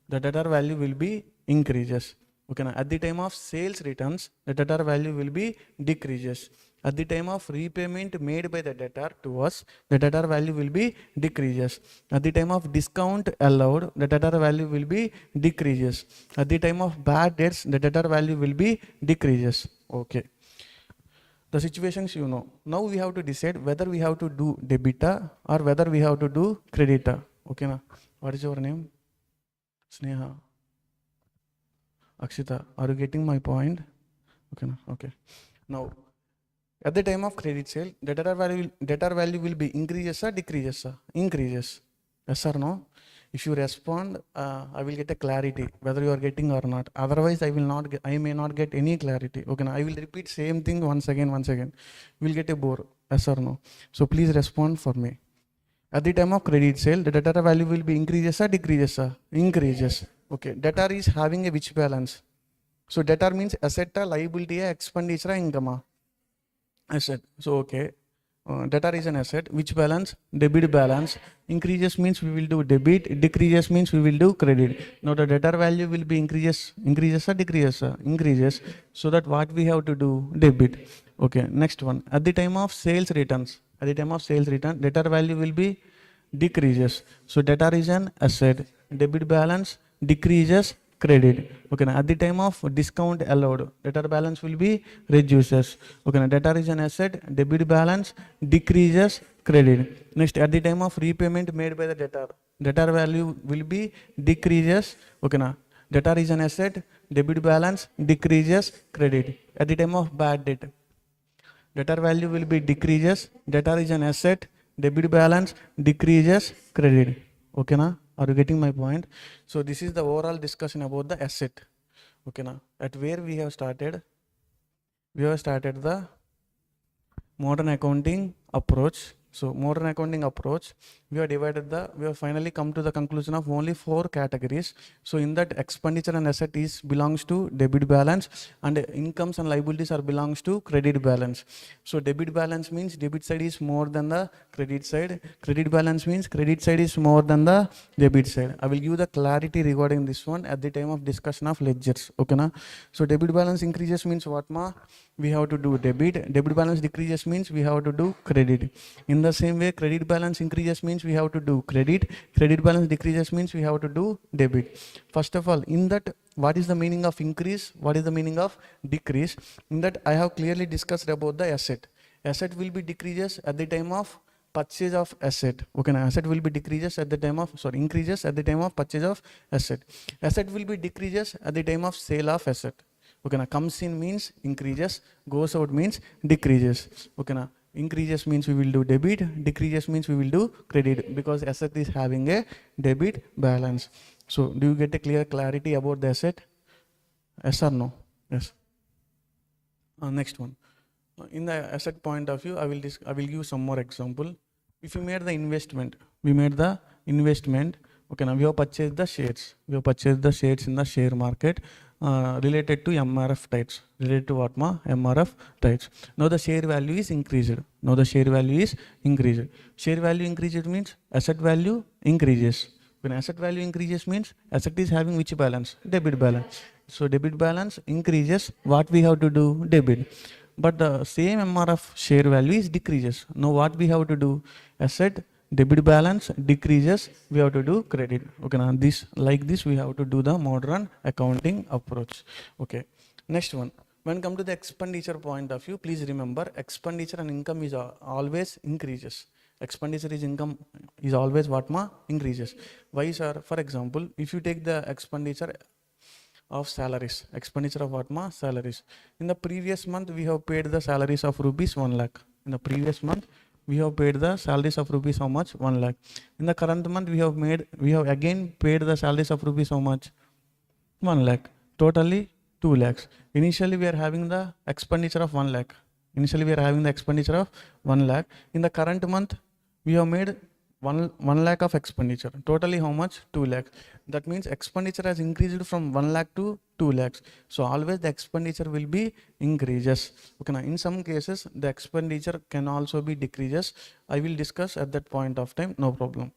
the debtor value will be increases. Okay, now at the time of sales returns, the debtor value will be decreases. At the time of repayment made by the debtor to us, the debtor value will be decreases. At the time of discount allowed, the debtor value will be decreases. At the time of bad debts, the debtor value will be decreases. Okay. The situations you know. Now we have to decide whether we have to do debita or whether we have to do credita. Okay na? What is your name? Sneha. Akshita. Are you getting my point? Okay, okay. Now, at the time of credit sale, the debtor value will be increases or decreases? Increases. Yes or no? If you respond, I will get a clarity whether you are getting or not. Otherwise, I will not get, I may not get any clarity. Okay, now I will repeat same thing once again. You will get a bore. Yes or no? So please respond for me. At the time of credit sale, the debtor value will be increases or decreases? Increases. Okay, debtor is having a which balance? So debtor means asset, liability, expenditure, income. Asset. So okay, debtor is an asset. Which balance? Debit balance. Increases means we will do debit. Decreases means we will do credit. Now the debtor value will be increases or decreases? Increases. So that what we have to do? Debit. Okay. Next one. At the time of sales returns. At the time of sales return, debtor value will be decreases. So debtor is an asset. Debit balance decreases, credit. Okay, now at the time of discount allowed, debtor balance will be reduces. Okay, now debtor is an asset, debit balance decreases, credit. Next, at the time of repayment made by the debtor value will be decreases. Okay, now debtor is an asset, debit balance decreases, credit. At the time of bad debt, debtor value will be decreases, debtor is an asset, debit balance decreases, credit. Okay, na? Are you getting my point? So this is the overall discussion about the asset. Okay, na? At where we have started the modern accounting approach. So modern accounting approach, we have finally come to the conclusion of only 4 categories. So in that, expenditure and asset belongs to debit balance, and incomes and liabilities belongs to credit balance. So debit balance means debit side is more than the credit side. Credit balance means credit side is more than the debit side. I will give the clarity regarding this one at the time of discussion of ledgers. Okay, na? So debit balance increases means what, ma? We have to do debit. Debit balance decreases means we have to do credit. In the same way, credit balance increases means we have to do credit. Credit balance decreases means we have to do debit. First of all, in that, what is the meaning of increase? What is the meaning of decrease? In that, I have clearly discussed about the asset. Asset will be decreases at the time of purchase of asset. Okay, now asset will be decreases at the time of, increases at the time of purchase of asset. Asset will be decreases at the time of sale of asset. Okay, now comes in means increases, goes out means decreases. Okay, now increases means we will do debit, decreases means we will do credit, because asset is having a debit balance. So do you get a clear clarity about the asset? Yes or no? Yes. Next one. In the asset point of view, I will give some more example. If you made the investment, okay, now we have purchased the shares. We have purchased the shares in the share market related to MRF types. Related to what, ma? MRF types. Now the share value is increased. Share value increased means asset value increases. When asset value increases means asset is having which balance? Debit balance. So debit balance increases. What we have to do? Debit. But the same MRF share value is decreases. Now what we have to do? Asset, debit balance decreases, we have to do credit. Okay, now this, like this, we have to do the modern accounting approach. Okay, next one. When come to the expenditure point of view, please remember, expenditure and income is always increases. Expenditure is income is always what, ma? Increases. Why, sir? For example, if you take the expenditure of salaries, expenditure of what, ma? Salaries. In the previous month, we have paid the salaries of rupees 1 lakh. In the previous month, we have paid the salaries of rupees how much? 1 lakh. In the current month, we have again paid the salaries of rupees how much? 1 lakh. Totally 2 lakhs. Initially, we are having the expenditure of 1 lakh. In the current month, we have made 1 lakh of expenditure. Totally how much? 2 lakhs. That means expenditure has increased from 1 lakh to 2 lakhs. So always the expenditure will be increases. Okay, now in some cases the expenditure can also be decreases. I will discuss at that point of time, no problem.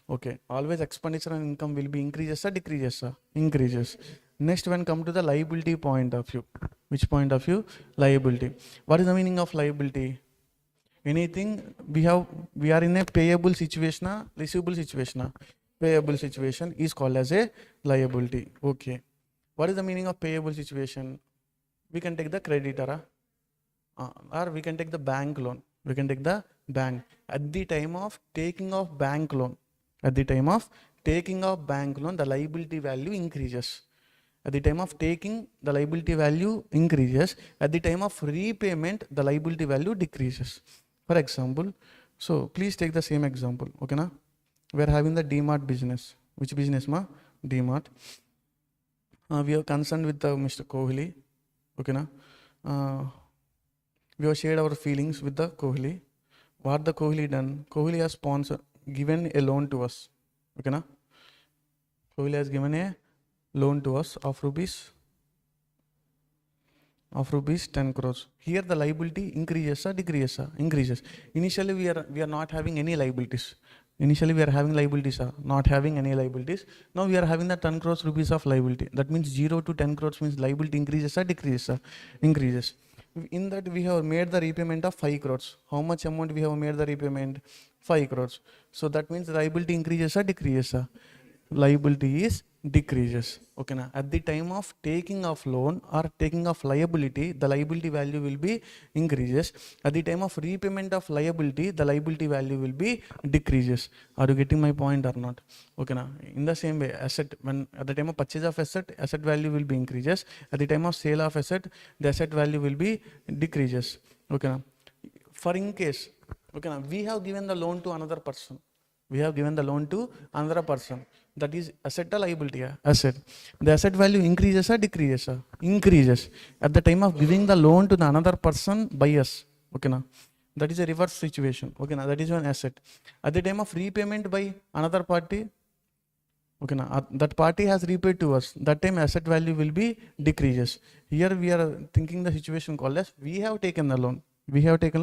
Okay, always expenditure and income will be increases or decreases? Increases. Next, when come to the liability point of view. Which point of view? Liability. What is the meaning of liability? Anything we are in a payable situation, receivable situation. Payable situation is called as a liability. Okay. What is the meaning of payable situation? We can take the creditor or we can take the bank loan. We can take the bank. At the time of taking of bank loan, the liability value increases. At the time of taking, the liability value increases. At the time of repayment, the liability value decreases. For example, so please take the same example. Okay, na? We are having the DMart business. Which business, ma? DMart. We are concerned with Mr. Kohli. Okay, na? We have shared our feelings with the Kohli. What the Kohli done? Kohli has given a loan to us. Okay, na? Kohli has given a loan to us of rupees 10 crores. Here the liability increases or decreases? Increases. Initially we are not having any liabilities. Initially we are having liabilities, not having any liabilities. Now we are having the 10 crores rupees of liability. That means 0 to 10 crores means liability increases or decreases? Increases. In that we have made the repayment of 5 crores. How much amount we have made the repayment? 5 crores. So that means liability increases or decreases? Liability is decreases. Okay, na? At the time of taking of loan or taking of liability, the liability value will be increases. At the time of repayment of liability, the liability value will be decreases. Are you getting my point or not? Okay, na? In the same way, asset, when at the time of purchase of asset value will be increases. At the time of sale of asset, the asset value will be decreases. Okay, na? For in case, okay, na, we have given the loan to another person. We have given the loan to another person. That is asset or liability? Asset. The asset value increases or decreases? Increases. At the time of giving the loan to the another person by us. Okay, na? That is a reverse situation. Okay, na? That is one asset. At the time of repayment by another party, okay, na? That party has repaid to us. That time asset value will be decreases. Here we are thinking the situation called as we have taken the loan. We have taken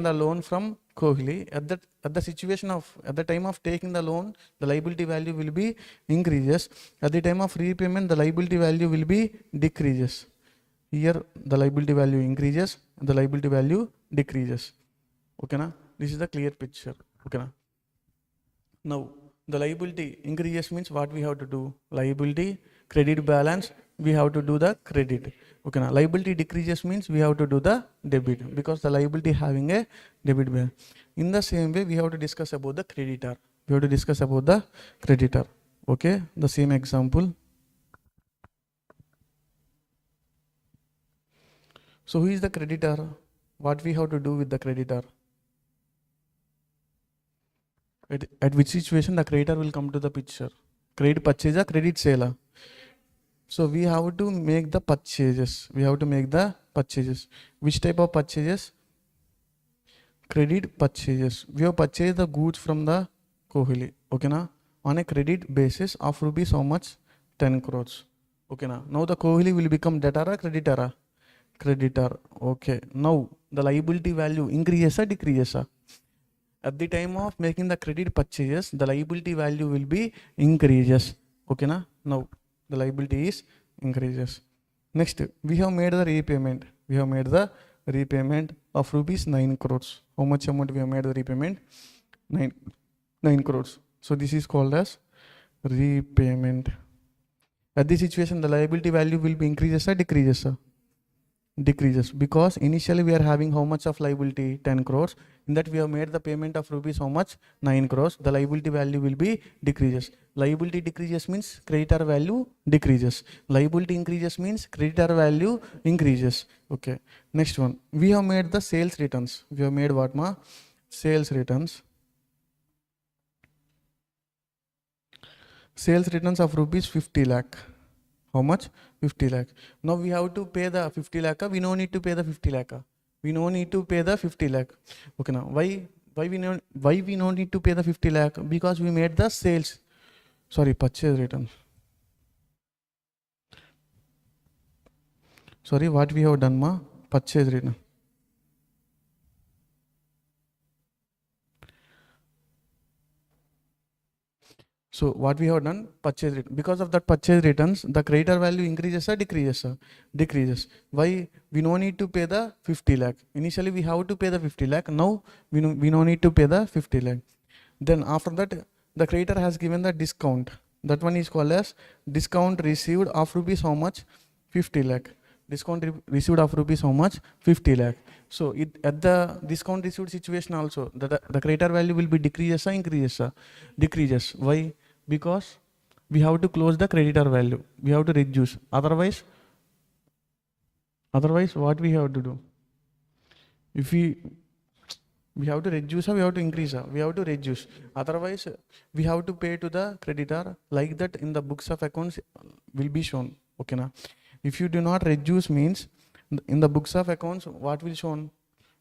the loan from Kohli. At the time of taking the loan, the liability value will be increases. At the time of repayment, the liability value will be decreases. Here the liability value increases, the liability value decreases. Okay, na? This is the clear picture. Okay, na? Now the liability increases means what we have to do? Liability, credit balance, we have to do the credit. Okay, now liability decreases means we have to do the debit because the liability having a debit balance. In the same way, we have to discuss about the creditor. We have to discuss about the creditor. Okay, the same example. So who is the creditor? What we have to do with the creditor? At which situation the creditor will come to the picture? Credit purchase or credit sale? So we have to make the purchases. We have to make the purchases. Which type of purchases? Credit purchases. We have purchased the goods from the Kohli. Okay, na? On a credit basis of rupees how much? 10 crores. Okay, na? Now the Kohli will become debtor or creditor? Creditor. Okay. Now the liability value increases or decreases? At the time of making the credit purchases, the liability value will be increases. Okay, na? Now the liability is increases. Next, we have made the repayment. We have made the repayment of rupees 9 crores. How much amount we have made the repayment? 9 crores. So this is called as repayment. At this situation, the liability value will be increases or decreases? Decreases, because initially we are having how much of liability? 10 crores. In that we have made the payment of rupees how much? 9 crores. The liability value will be decreases. Liability decreases means creditor value decreases. Liability increases means creditor value increases. Okay. Next one. We have made the sales returns. We have made what, ma? Sales returns. Sales returns of rupees 50 lakh. How much? 50 lakh. Now we have to pay the 50 lakh. We no need to pay the 50 lakh. We no need to pay the 50 lakh. Okay, now why we no need to pay the 50 lakh? Because we made the sales. Sorry, purchase return. Sorry, what we have done, ma? Purchase return. So what we have done? Purchase return. Because of that purchase returns, the creditor value increases or decreases? Decreases. Why? We no need to pay the 50 lakh. Initially we have to pay the 50 lakh. Now we no need to pay the 50 lakh. Then after that, the creditor has given the discount. That one is called as discount received of rupees how much? 50 lakh. Discount received of rupees how much? 50 lakh. So at the discount received situation also, the creditor value will be decreases or increases? Decreases. Why? Because we have to close the creditor value. We have to reduce. Otherwise what we have to do? If we have to reduce or we have to increase? We have to reduce. Otherwise, we have to pay to the creditor like that in the books of accounts will be shown. Okay, na? If you do not reduce means in the books of accounts, what will shown?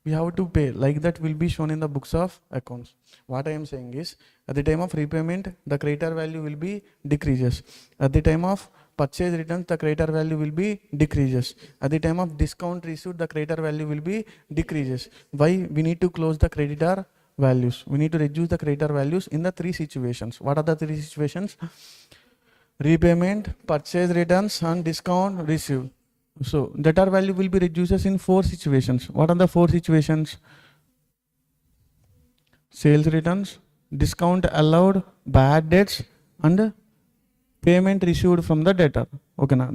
We have to pay like that will be shown in the books of accounts. What I am saying is at the time of repayment, the creditor value will be decreases. At the time of purchase returns, the creditor value will be decreases. At the time of discount received, the creditor value will be decreases. Why? We need to close the creditor values. We need to reduce the creditor values in the three situations. What are the three situations? Repayment, purchase returns, and discount received. So debtor value will be reduces in four situations. What are the four situations? Sales returns, discount allowed, bad debts, and payment received from the debtor. Okay, now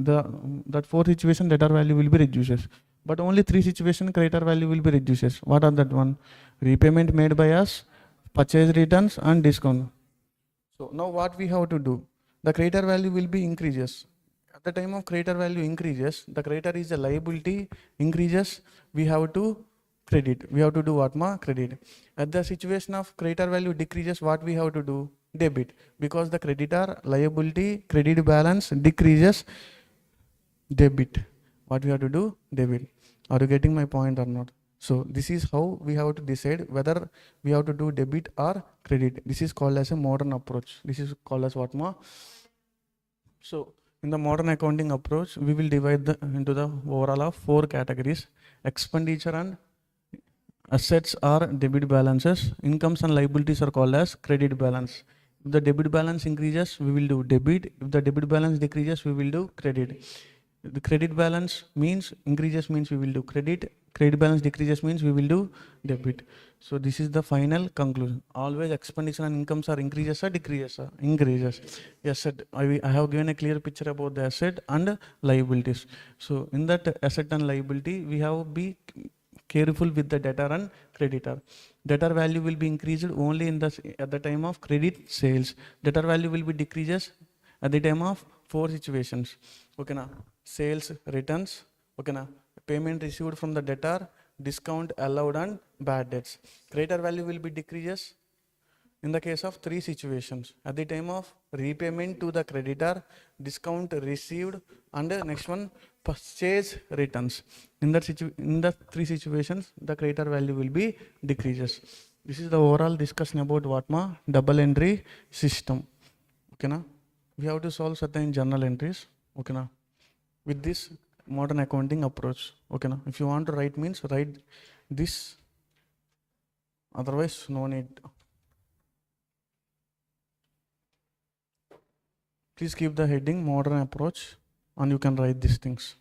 that four situation debtor value will be reduces. But only three situation creditor value will be reduces. What are that one? Repayment made by us, purchase returns, and discount. So now what we have to do? The creditor value will be increases. At the time of creditor value increases, the creditor is a liability increases, we have to credit. We have to do what ma? Credit. At the situation of creditor value decreases, what we have to do? Debit. Because the creditor liability credit balance decreases, debit. What we have to do? Debit. Are you getting my point or not? So this is how we have to decide whether we have to do debit or credit. This is called as a modern approach. This is called as what ma? So in the modern accounting approach, we will divide into the overall of four categories: expenditure and assets are debit balances, incomes and liabilities are called as credit balance. If the debit balance increases, we will do debit. If the debit balance decreases, we will do credit. If the credit balance means increases means we will do credit. Credit balance decreases means we will do debit. So this is the final conclusion. Always expenditure and incomes are increases or decreases? Increases. Asset. I have given a clear picture about the asset and liabilities. So in that asset and liability, we have to be careful with the debtor and creditor. Debtor value will be increased only at the time of credit sales. Debtor value will be decreases at the time of four situations. Okay na? Sales returns. Okay na? Payment received from the debtor, discount allowed, and bad debts. Creditor value will be decreases in the case of three situations: at the time of repayment to the creditor, discount received, and the next one, purchase returns. In the three situations, the creditor value will be decreases. This is the overall discussion about what ma double entry system. Okay na? We have to solve certain journal entries. Okay na? With this modern accounting approach. Okay na? If you want to write means write this. Otherwise, no need. Please keep the heading modern approach and you can write these things.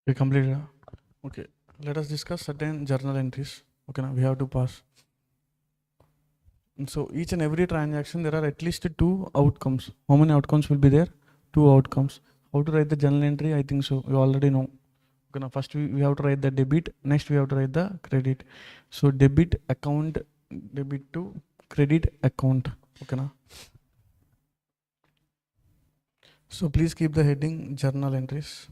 We completed. Okay. Let us discuss certain journal entries. Okay, now we have to pass. And so each and every transaction, there are at least two outcomes. How many outcomes will be there? Two outcomes. How to write the journal entry? I think so. You already know. Okay, now first we have to write the debit. Next we have to write the credit. So debit account, debit to credit account. Okay, now. So please keep the heading journal entries.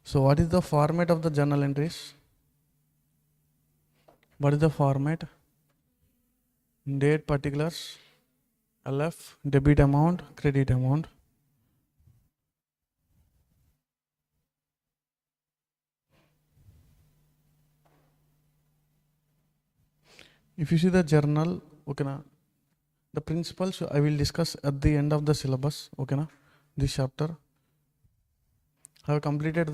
So what is the format of the journal entries? What is the format? Date particulars, LF, debit amount, credit amount. If you see the journal, okay na, the principles I will discuss at the end of the syllabus, okay na, this chapter. I have completed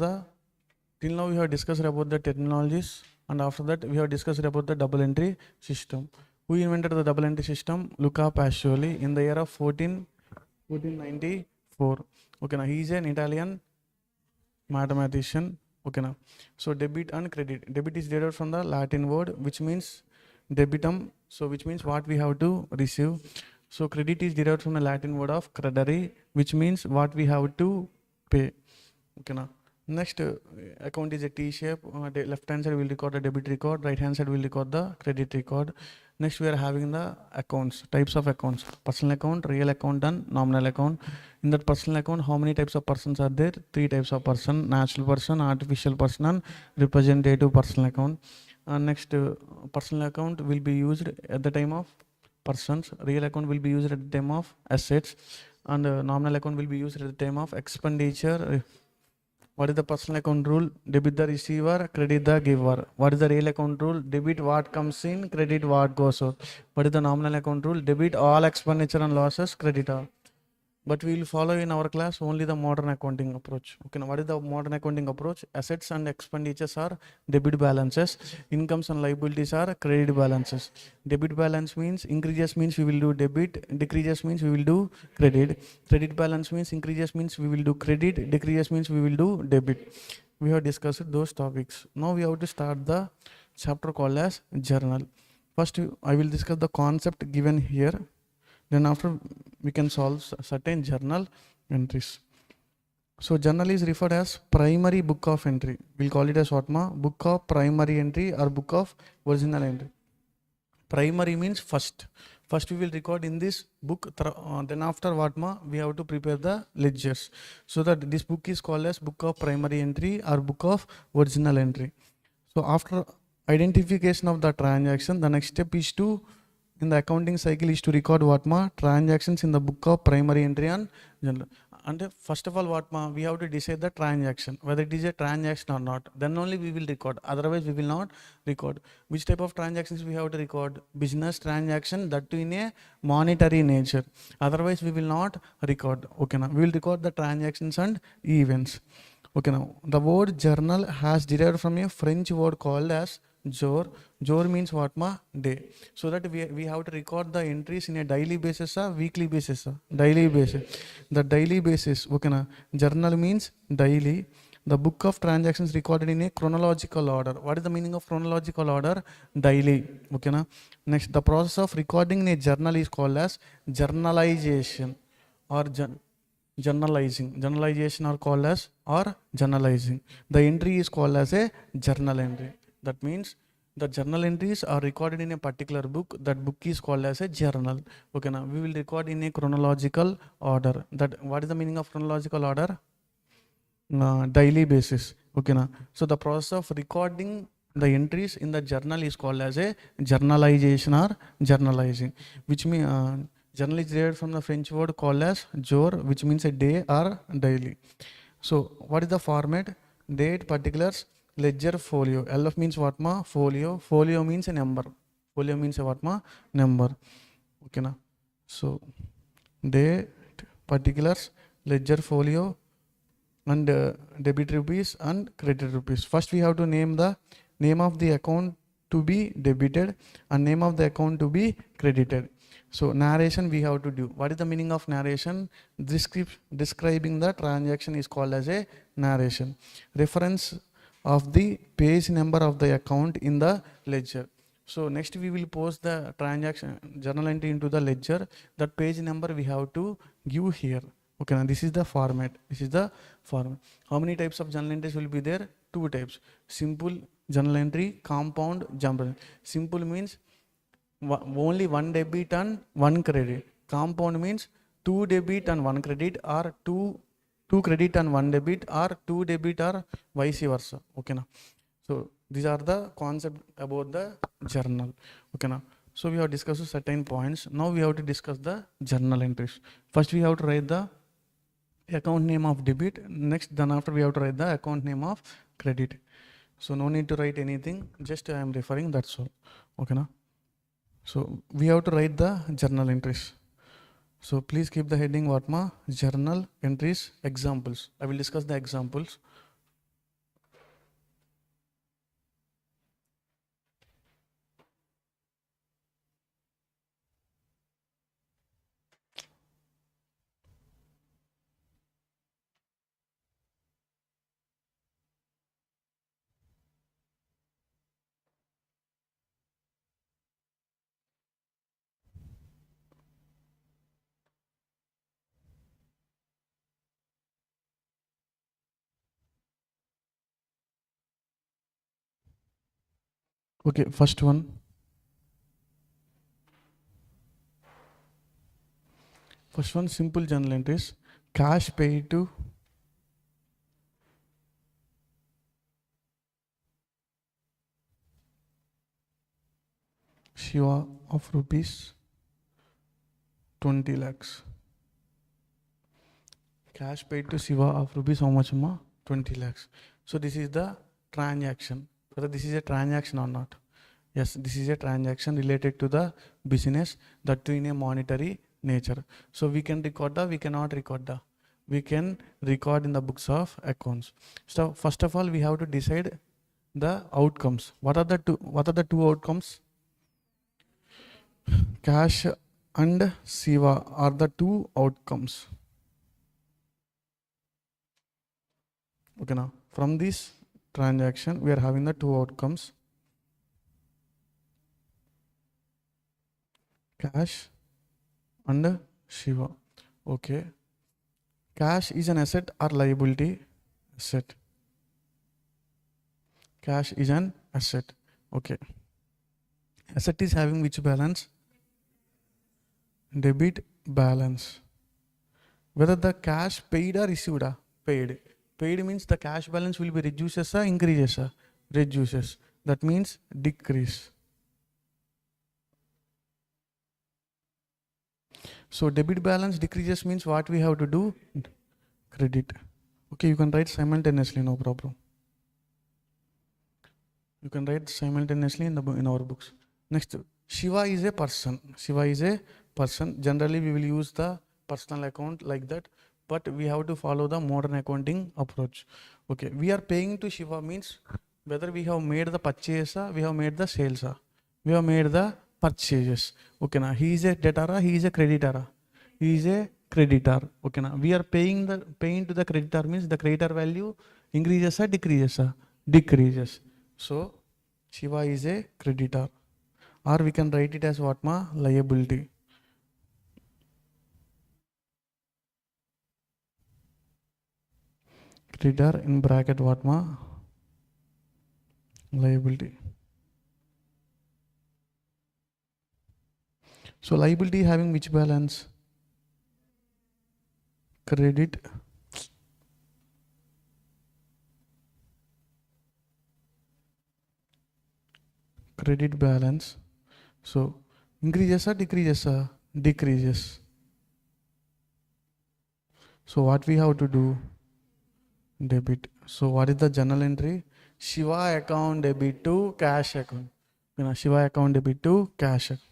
till now we have discussed about the terminologies, and after that we have discussed about the double entry system. Who invented the double entry system? Luca Pacioli in the year of 1494. Okay na, he is an Italian mathematician. Okay na. So debit and credit. Debit is derived from the Latin word which means debitum, so which means what we have to receive. So credit is derived from the Latin word of credere, which means what we have to pay. Okay na. Next account is a T shape. Left hand side will record the debit record, right hand side will record the credit record. Next we are having the accounts, types of accounts: personal account, real account and nominal account. In that personal account, how many types of persons are there? Three types of person: natural person, artificial person and representative personal account. Next personal account will be used at the time of persons, real account will be used at the time of assets, and nominal account will be used at the time of expenditure. What is the personal account rule? Debit the receiver, credit the giver. What is the real account rule? Debit what comes in, credit what goes out. What is the nominal account rule? Debit all expenditure and losses, credit all. But we will follow in our class only the modern accounting approach. Okay, now what is the modern accounting approach? Assets and expenditures are debit balances. Incomes and liabilities are credit balances. Debit balance means increases means we will do debit, decreases means we will do credit. Credit balance means increases means we will do credit, decreases means we will do debit. We have discussed those topics. Now we have to start the chapter called as journal. First I will discuss the concept given here. Then after we can solve certain journal entries. So journal is referred as primary book of entry. We'll call it as what ma? Book of primary entry or book of original entry. Primary means first. First we will record in this book. Then after what ma? We have to prepare the ledgers. So that this book is called as book of primary entry or book of original entry. So after identification of the transaction, the next step is to in the accounting cycle is to record what ma? Transactions in the book of primary entry and journal. And first of all what ma? We have to decide the transaction, whether it is a transaction or not. Then only we will record. Otherwise we will not record. Which type of transactions we have to record? Business transaction, that too in a monetary nature. Otherwise we will not record. Okay, now we will record the transactions and events. Okay, now the word journal has derived from a French word called as jour. Jour means what ma? Day. So that we have to record the entries in a daily basis or weekly basis? Daily basis. The daily basis. Okay na. Journal means daily. The book of transactions recorded in a chronological order. What is the meaning of chronological order? Daily. Okay na. Next, the process of recording in a journal is called as journalization or journalizing. Journalization are called as or journalizing. The entry is called as a journal entry. That means the journal entries are recorded in a particular book. That book is called as a journal. Okay, now we will record in a chronological order. That what is the meaning of chronological order? Daily basis. Okay, now so the process of recording the entries in the journal is called as a journalization or journalizing, which means journal is derived from the French word called as jour, which means a day or daily. So what is the format? Date, particulars, ledger, folio. LF means what ma? Folio. Folio means a number. Folio means a what ma? Number. Okay na. So date, particulars, ledger, folio, and debit rupees and credit rupees. First we have to name the name of the account to be debited and name of the account to be credited. So narration we have to do. What is the meaning of narration? Describing the transaction is called as a narration. Reference of the page number of the account in the ledger. So next we will post the transaction journal entry into the ledger. That page number we have to give here. Okay, now this is the format. This is the format. How many types of journal entries will be there? Two types. Simple journal entry, compound journal. Simple means only one debit and one credit. Compound means two debit and one credit, or two credit and one debit, or two debit or vice versa. Okay, now. So these are the concept about the journal. Okay, now. So we have discussed certain points. Now we have to discuss the journal entries. First we have to write the account name of debit. Next, then after we have to write the account name of credit. So no need to write anything. Just I am referring, that's all. Okay, now. So we have to write the journal entries. So please keep the heading what ma journal entries examples. I will discuss the examples. Okay, first one. First one, simple journal entries. Cash paid to Shiva of rupees 20 lakhs. Cash paid to Shiva of rupees how much ma? 20 lakhs. So this is the transaction. Whether this is a transaction or not. Yes, this is a transaction related to the business, that too in a monetary nature. So we can record the, we cannot record the. We can record in the books of accounts. So first of all, we have to decide the outcomes. What are the two outcomes? Cash and Shiva are the two outcomes. Okay, now from this transaction, we are having the two outcomes. Cash and Shiva. Okay. Cash is an asset or liability? Asset. Cash is an asset. Okay. Asset is having which balance? Debit balance. Whether the cash paid or received? Paid. Paid means the cash balance will be reduces or increases? Reduces. That means decrease. So debit balance decreases means what we have to do? Credit. Okay, you can write simultaneously, no problem. You can write simultaneously in our books. Next, Shiva is a person. Shiva is a person. Generally, we will use the personal account like that, but we have to follow the modern accounting approach. Okay, we are paying to Shiva means whether we have made the purchase, we have made the sales, we have made the purchases. Okay, now he is a debtor, he is a creditor. He is a creditor. Okay, now we are paying to the creditor means the creditor value increases or decreases? Decreases. So Shiva is a creditor, or we can write it as what ma? Liability. Creditor in bracket what ma? Liability. So liability having which balance? Credit. Credit balance. So increases or decreases? Decreases. So what we have to do? Debit. So what is the journal entry? Shiva account debit to cash account. Shiva account debit to cash account.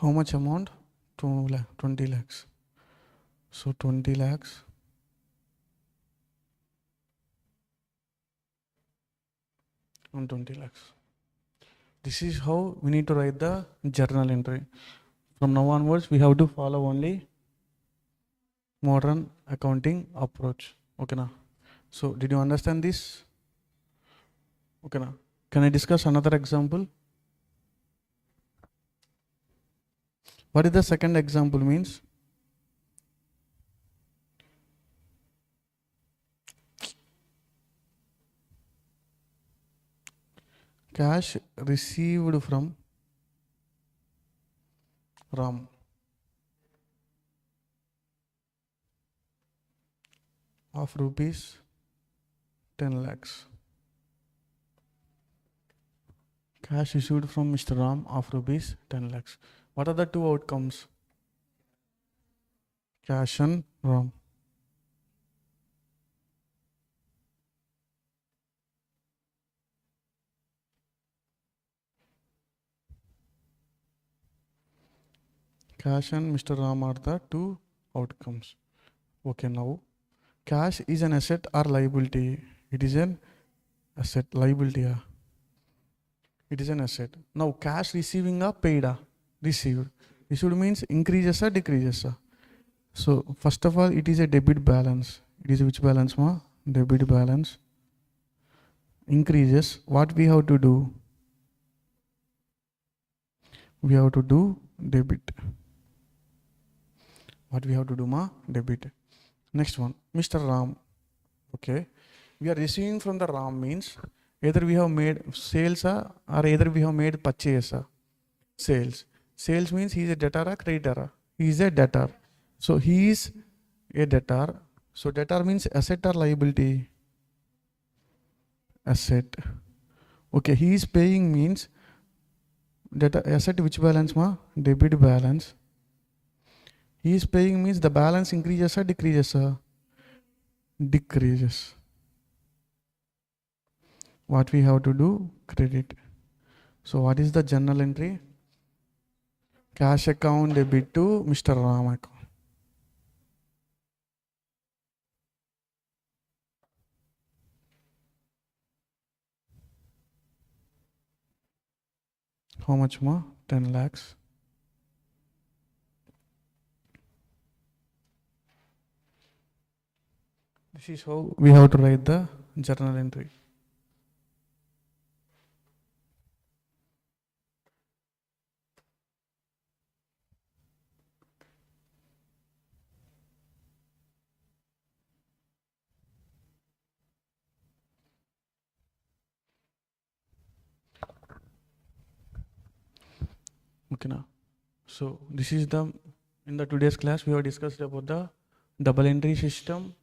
How much amount? 20 lakhs. So 20 lakhs and 20 lakhs. This is how we need to write the journal entry. From now onwards, we have to follow only modern accounting approach. Okay, now. So did you understand this? Okay, now. Can I discuss another example? What is the second example means? Cash received from Ram of rupees 10 lakhs. Cash issued from Mr. Ram of rupees 10 lakhs. What are the two outcomes? Cash and Ram. Cash and Mr. Ram are the two outcomes. Okay, now cash is an asset or liability? It is an asset, liability. It is an asset. Now cash receiving or paid? Received. Received means increases or decreases? So first of all, it is a debit balance. It is which balance? Debit balance. Increases. What we have to do? We have to do debit. What we have to do? Debit. Next one, Mr. Ram. Okay. We are receiving from the Ram means either we have made sales or either we have made purchase. Sales. Sales means he is a debtor or creditor. He is a debtor. So he is a debtor. So debtor means asset or liability? Asset. Okay, he is paying means debtor asset which balance? Debit balance. He is paying means the balance increases or decreases? Decreases. What we have to do? Credit. So what is the journal entry? Cash account debit to Mr. Ram account. How much more? 10 lakhs. This is how we have to write the journal entry. Okay, now. So this is in the today's class we have discussed about the double entry system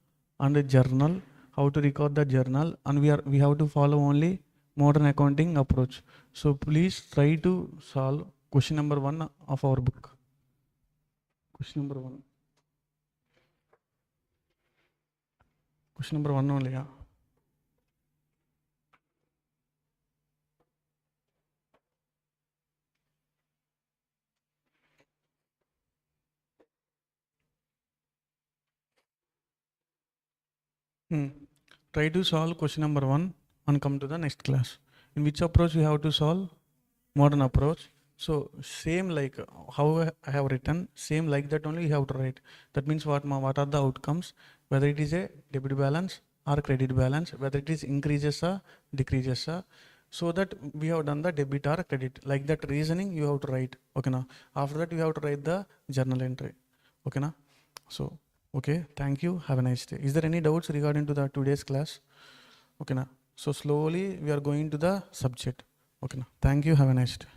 and the journal, how to record the journal, and we have to follow only modern accounting approach. So please try to solve question number 1 of our book. Question number 1. Question number 1 only. Try to solve question number 1 and come to the next class. In which approach we have to solve? Modern approach. So same like how I have written, same like that only you have to write. That means what are the outcomes? Whether it is a debit balance or credit balance, whether it is increases or decreases. So that we have done the debit or credit. Like that reasoning you have to write. Okay, now after that you have to write the journal entry. Okay, now. So okay, thank you. Have a nice day. Is there any doubts regarding to the today's class? Okay, now. So slowly we are going to the subject. Okay, now. Thank you. Have a nice day.